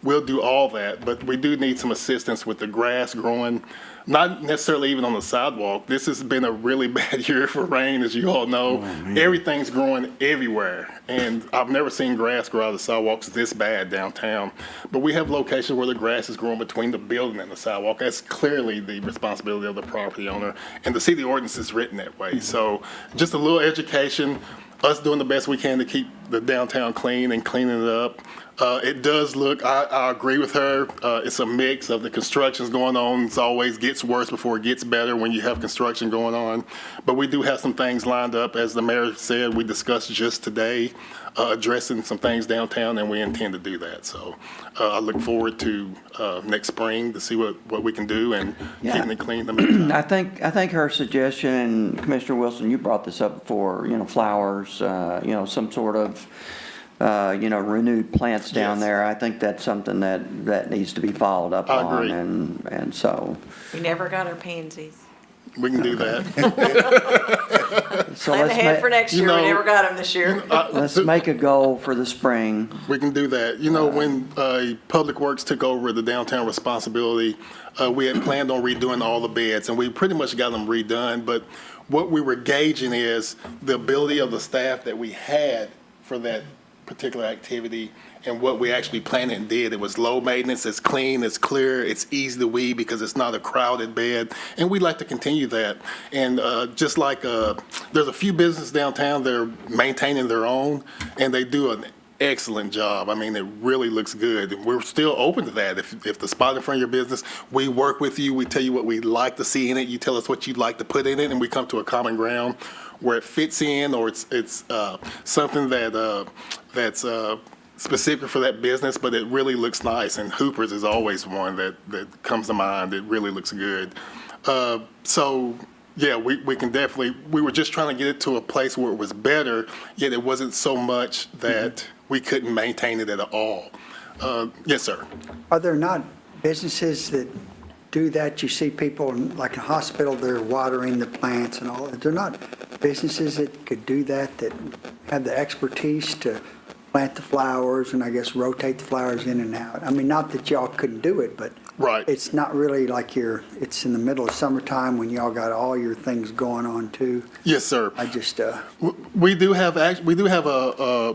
we'll do all that. But we do need some assistance with the grass growing, not necessarily even on the sidewalk. This has been a really bad year for rain, as you all know. Everything's growing everywhere. And I've never seen grass grow out of the sidewalks this bad downtown. But we have locations where the grass is growing between the building and the sidewalk. That's clearly the responsibility of the property owner. And the city ordinance is written that way. So just a little education, us doing the best we can to keep the downtown clean and cleaning it up. It does look, I agree with her, it's a mix of the construction's going on. It always gets worse before it gets better when you have construction going on. But we do have some things lined up. As the mayor said, we discussed just today addressing some things downtown, and we intend to do that. So I look forward to next spring to see what we can do and keeping it clean in the meantime. I think her suggestion, and Commissioner Wilson, you brought this up before, flowers, some sort of, renewed plants down Yes. there. I think that's something that needs to be followed up I on. agree. And so. We never got our pansies. We can do that. So Plan ahead for next year, we know, never got them this year. let's make a goal for the spring. We can do that. When Public Works took over the downtown responsibility, we had planned on redoing all the beds, and we pretty much got them redone. But what we were gauging is the ability of the staff that we had for that particular activity and what we actually planned and did. It was low maintenance, it's clean, it's clear, it's easy to weed because it's not a crowded bed, and we'd like to continue that. And just like there's a few businesses downtown that are maintaining their own, and they do an excellent job. I mean, it really looks good. And we're still open to that. If the spot in front of your business, we work with you, we tell you what we'd like to see in it, you tell us what you'd like to put in it, and we come to a common ground where it fits in, or it's something that's specific for that business, but it really looks nice. And Hooper's is always one that comes to mind. It really looks good. So Yeah, we can definitely, we were just trying to get it to a place where it was better, yet it wasn't so much that we couldn't maintain it at all. Yes, sir. Are there not businesses that do that? You see people, like a hospital, they're watering the plants and all. Are there not businesses that could do that, that have the expertise to plant the flowers and I guess rotate the flowers in and out? I mean, not that y'all couldn't do it, but Right. it's not really like it's in the middle of summertime when y'all got all your things going on too. Yes, sir. I just, We do have a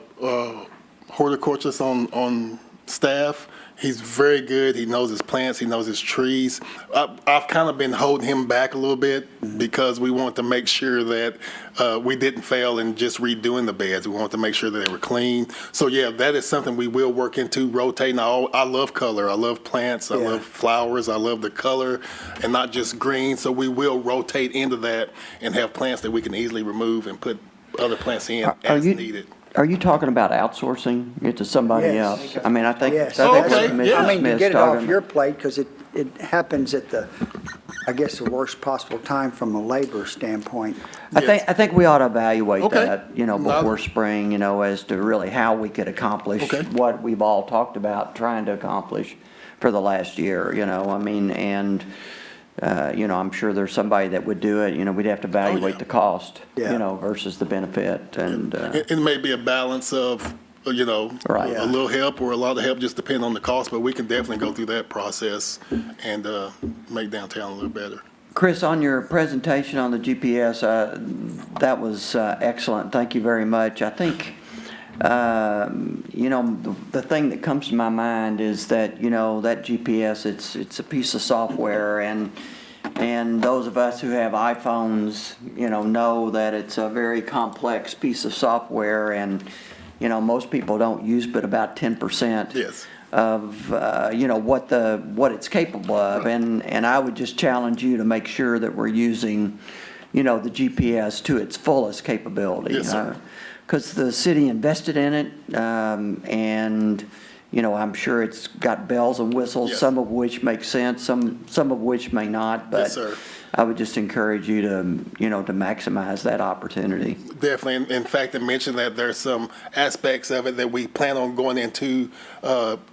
horticulturist on staff. He's very good. He knows his plants. He knows his trees. I've kind of been holding him back a little bit because we want to make sure that we didn't fail in just redoing the beds. We want to make sure that they were clean. So yeah, that is something we will work into, rotating. I love color. I love plants. I Yeah. love flowers. I love the color and not just green. So we will rotate into that and have plants that we can easily remove and put other plants in as needed. Are you talking about outsourcing it to somebody Yes. else? I mean, I think yes. that's what okay. Commissioner I mean, to Smith's get it talking off your plate, because it happens at I guess, the worst possible time from a labor standpoint. I think we ought to evaluate Okay. that, before spring, as to really how we could accomplish Okay. what we've all talked about trying to accomplish for the last year, I mean, and, I'm sure there's somebody that would do it, we'd have to evaluate the cost, Yeah. versus the benefit, and, It may be a balance of, Right. a little help or a lot of help, just depending on the cost, but we can definitely go through that process and make downtown a little better. Chris, on your presentation on the GPS, that was excellent. Thank you very much. I think, the thing that comes to my mind is that, that GPS, it's a piece of software, and those of us who have iPhones, know that it's a very complex piece of software, and, most people don't use but about 10%. Yes. Of, what it's capable of. And I would just challenge you to make sure that we're using, the GPS to its fullest capability. Yes, sir. Because the city invested in it, and, I'm sure it's got bells and whistles, Yes. some of which make sense, some of which may not. But Yes, sir. I would just encourage you to, to maximize that opportunity. Definitely. In fact, I mentioned that there's some aspects of it that we plan on going into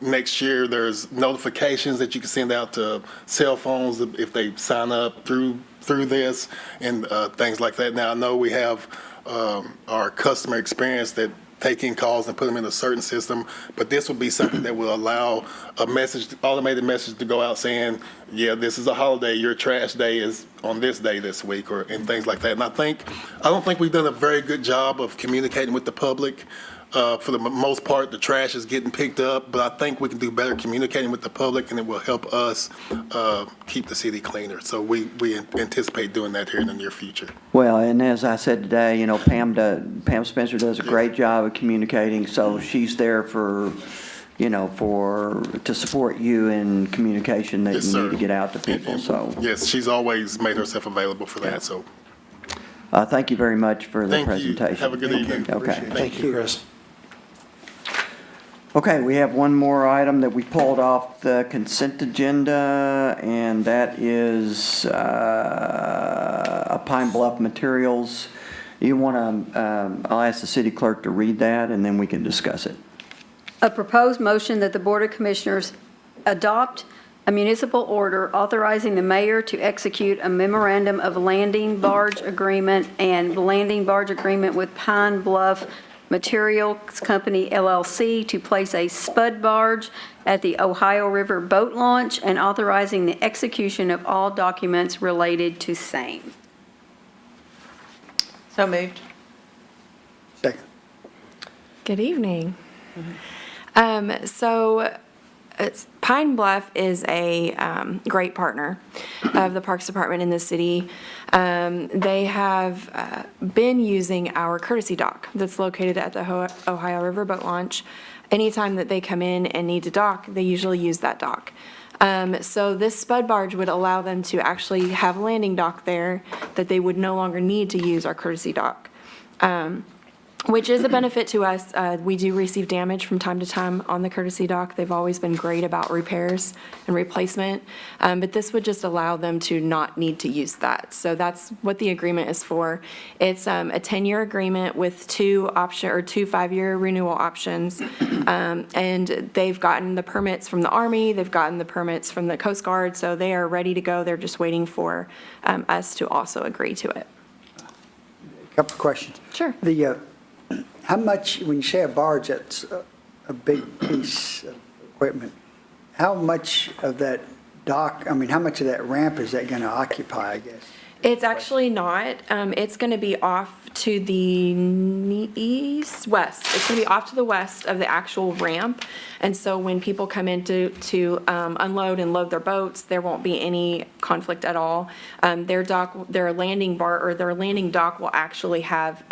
next year. There's notifications that you can send out to cell phones if they sign up through this and things like that. Now, I know we have our customer experience that take in calls and put them in a certain system, but this will be something that will allow a message, automated message to go out saying, yeah, this is a holiday, your trash day is on this day this week, and things like that. And I don't think we've done a very good job of communicating with the public. For the most part, the trash is getting picked up, but I think we can do better communicating with the public, and it will help us keep the city cleaner. So we anticipate doing that here in the near future. Well, and as I said today, Pam Spencer does a great job of communicating, so she's there to support you in communication that Yes, you sir. need to get out to people, so. Yes, she's always made herself available for that, so Thank you very much for the thank you. presentation. Have a good evening. Okay. Thank you, Chris. Okay, we have one more item that we pulled off the consent agenda, and that is Pine Bluff Materials. You want to, I'll ask the city clerk to read that, and then we can discuss it. A proposed motion that the Board of Commissioners adopt a municipal order authorizing the mayor to execute a memorandum of landing barge agreement and landing barge agreement with Pine Bluff Materials Company LLC to place a spud barge at the Ohio River boat launch and authorizing the execution of all documents related to same. So moved. Second. Good evening. Pine Bluff is a great partner of the Parks Department in the city. They have been using our courtesy dock that's located at the Ohio River Boat Launch. Anytime that they come in and need to dock, they usually use that dock. So this spud barge would allow them to actually have a landing dock there, that they would no longer need to use our courtesy dock. which is a benefit to us. We do receive damage from time to time on the courtesy dock. They've always been great about repairs and replacement, but this would just allow them to not need to use that. So that's what the agreement is for. It's a 10-year agreement with two 5-year renewal options, and they've gotten the permits from the Army, they've gotten the permits from the Coast Guard, so they are ready to go. They're just waiting for us to also agree to it. Couple of questions. Sure. How much, when you say a barge, that's a big piece of equipment, how much of that dock, I mean, how much of that ramp is that going to occupy, I guess? It's actually not. It's going to be off to the west. It's going to be off to the west of the actual ramp. And so when people come in to unload and load their boats, there won't be any conflict at all. Their landing dock will actually have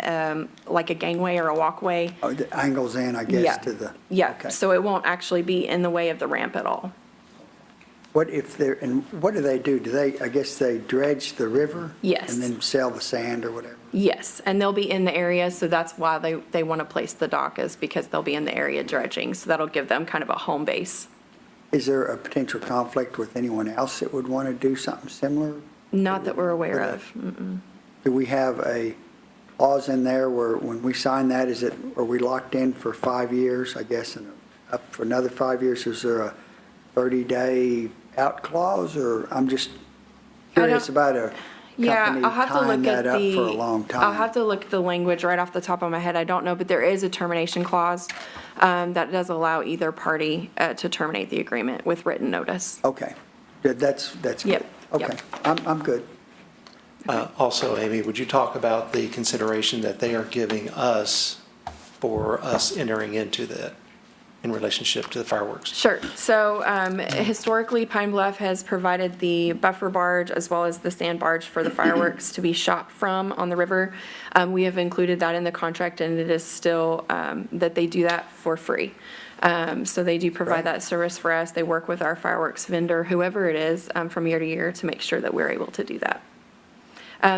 like a gangway or a walkway. Oh, the angles in, I guess, to the. Yeah, Okay. so it won't actually be in the way of the ramp at all. What if they're, and what do they do? Do they, I guess they dredge the river? Yes. And then sell the sand or whatever? Yes, and they'll be in the area, so that's why they want to place the dock, is because they'll be in the area dredging, so that'll give them kind of a home base. Is there a potential conflict with anyone else that would want to do something similar? Not that we're aware of. Mm-mm. Do we have a clause in there where when we sign that, are we locked in for 5 years, I guess, and up for another 5 years? Is there a 30-day out clause, or I'm just curious about a company I'll have to tying look that at up for a long time? I'll have to look at the language right off the top of my head. I don't know, but there is a termination clause that does allow either party to terminate the agreement with written notice. Okay, good, that's good. Yep, Okay, yep. I'm good. Also, Amy, would you talk about the consideration that they are giving us for us entering into that in relationship to the fireworks? Sure. So historically, Pine Bluff has provided the buffer barge as well as the sand barge for the fireworks to be shot from on the river. We have included that in the contract, and it is still that they do that for free. So they do provide that service for us. They work with our fireworks vendor, whoever it is, from year to year to make sure that we're able to do that.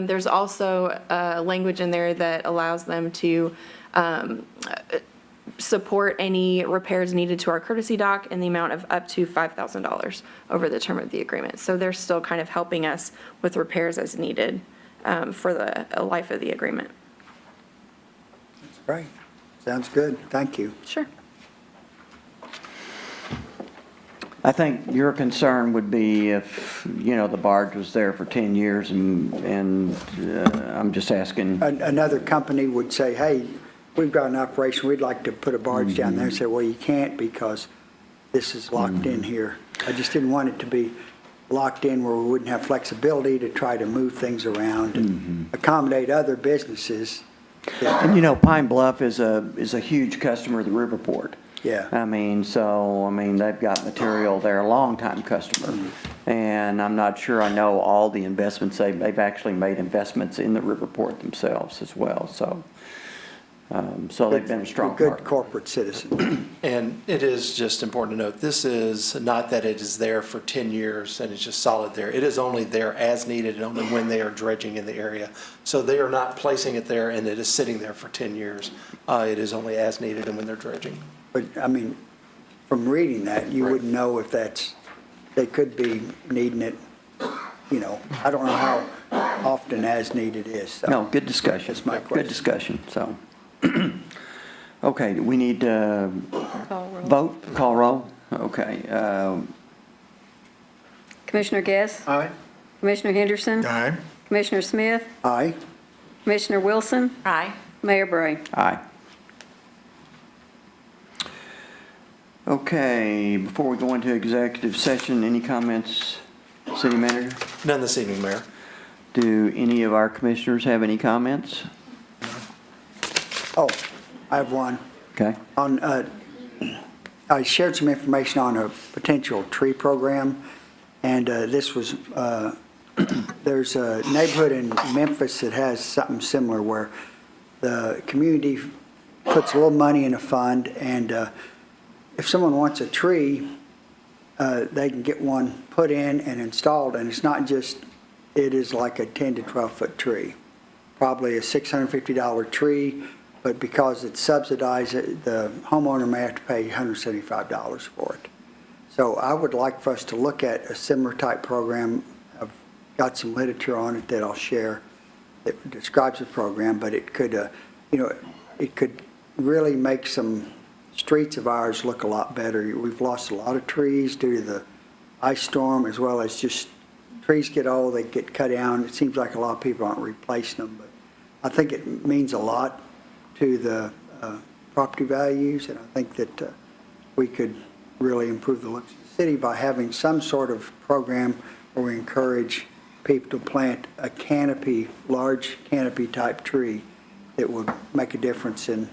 There's also language in there that allows them to support any repairs needed to our courtesy dock in the amount of up to $5,000 over the term of the agreement. So they're still kind of helping us with repairs as needed for the life of the agreement. Great, sounds good, thank you. Sure. I think your concern would be if, the barge was there for 10 years and I'm just asking. Another company would say, hey, we've got an operation, we'd like to put a barge down there, and say, well, you can't because this is locked in here. I just didn't want it to be locked in where we wouldn't have flexibility to try to move things around and accommodate other businesses. And Pine Bluff is a huge customer of the Riverport. Yeah. They've got material there, a long-time customer. And I'm not sure I know all the investments. They've actually made investments in the Riverport themselves as well, so they've been a strong partner. Good corporate citizen. And it is just important to note, this is not that it is there for 10 years and it's just solid there. It is only there as needed and only when they are dredging in the area. So they are not placing it there and it is sitting there for 10 years. It is only as needed and when they're dredging. But, from reading that, you Right. wouldn't know if they could be needing it, I don't know how often as needed is, so. No, good discussion. That's my question. Good discussion, so. Okay, do we need to vote, call roll? Okay. Commissioner Guess? Aye. Commissioner Henderson? Aye. Commissioner Smith? Aye. Commissioner Wilson? Aye. Mayor Bray? Aye. Okay, before we go into executive session, any comments, City Manager? None this evening, Mayor. Do any of our commissioners have any comments? Oh, I have one. Okay. I shared some information on a potential tree program, and this was, there's a neighborhood in Memphis that has something similar where the community puts a little money in a fund, and if someone wants a tree, they can get one put in and installed, and it's not just, it is like a 10 to 12 foot tree. Probably a $650 tree but because it's subsidized, the homeowner may have to pay $175 for it. So I would like for us to look at a similar type program. I've got some literature on it that I'll share that describes the program, but it could, it could really make some streets of ours look a lot better. We've lost a lot of trees due to the ice storm, as well as just trees get old, they get cut down. It seems like a lot of people aren't replacing them, but I think it means a lot to the property values, and I think that we could really improve the looks of the city by having some sort of program where we encourage people to plant a canopy, large canopy type tree that would make a difference in,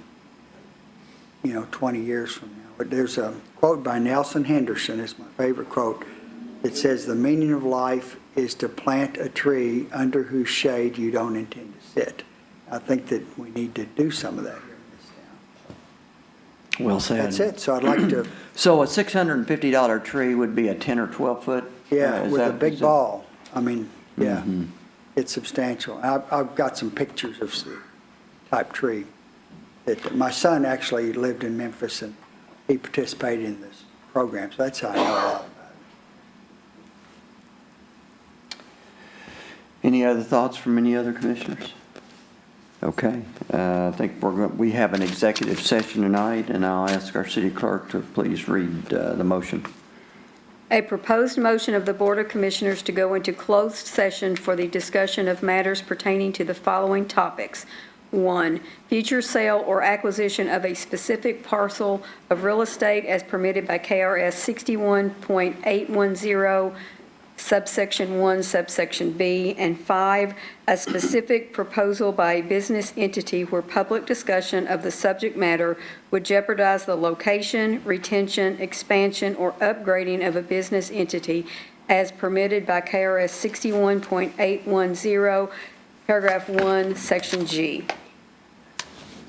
20 years from now. But there's a quote by Nelson Henderson, it's my favorite quote, that says, "The meaning of life is to plant a tree under whose shade you don't intend to sit." I think that we need to do some of that here in this town. Well said. That's it. So I'd like to, So a $650 tree would be a 10 or 12 foot? yeah, Is with a that- big is it- ball. I mean, yeah, Mhm. it's substantial. I've got some pictures of the type tree. That my son actually lived in Memphis and he participated in this program, so that's how I know a lot about it. Any other thoughts from any other commissioners? Okay, I think we have an executive session tonight, and I'll ask our city clerk to please read the motion. A proposed motion of the Board of Commissioners to go into closed session for the discussion of matters pertaining to the following topics. 1, future sale or acquisition of a specific parcel of real estate as permitted by KRS 61.810, subsection 1, subsection B. And 5, a specific proposal by a business entity where public discussion of the subject matter would jeopardize the location, retention, expansion, or upgrading of a business entity as permitted by KRS 61.810, paragraph 1, section G.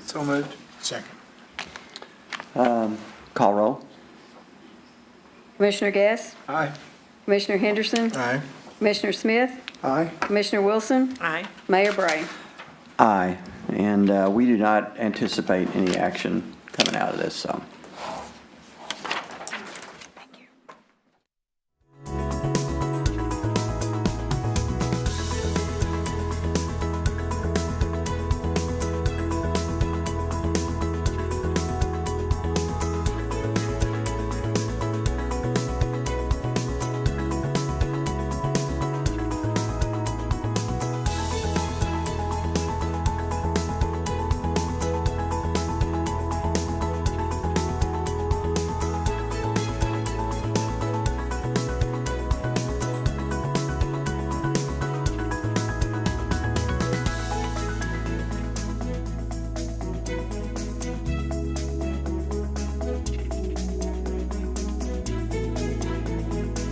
So moved. Second. Call roll. Commissioner Guess? Aye. Commissioner Henderson? Aye. Commissioner Smith? Aye? Commissioner Wilson? Aye. Mayor Bray? Aye, and we do not anticipate any action coming out of this, so.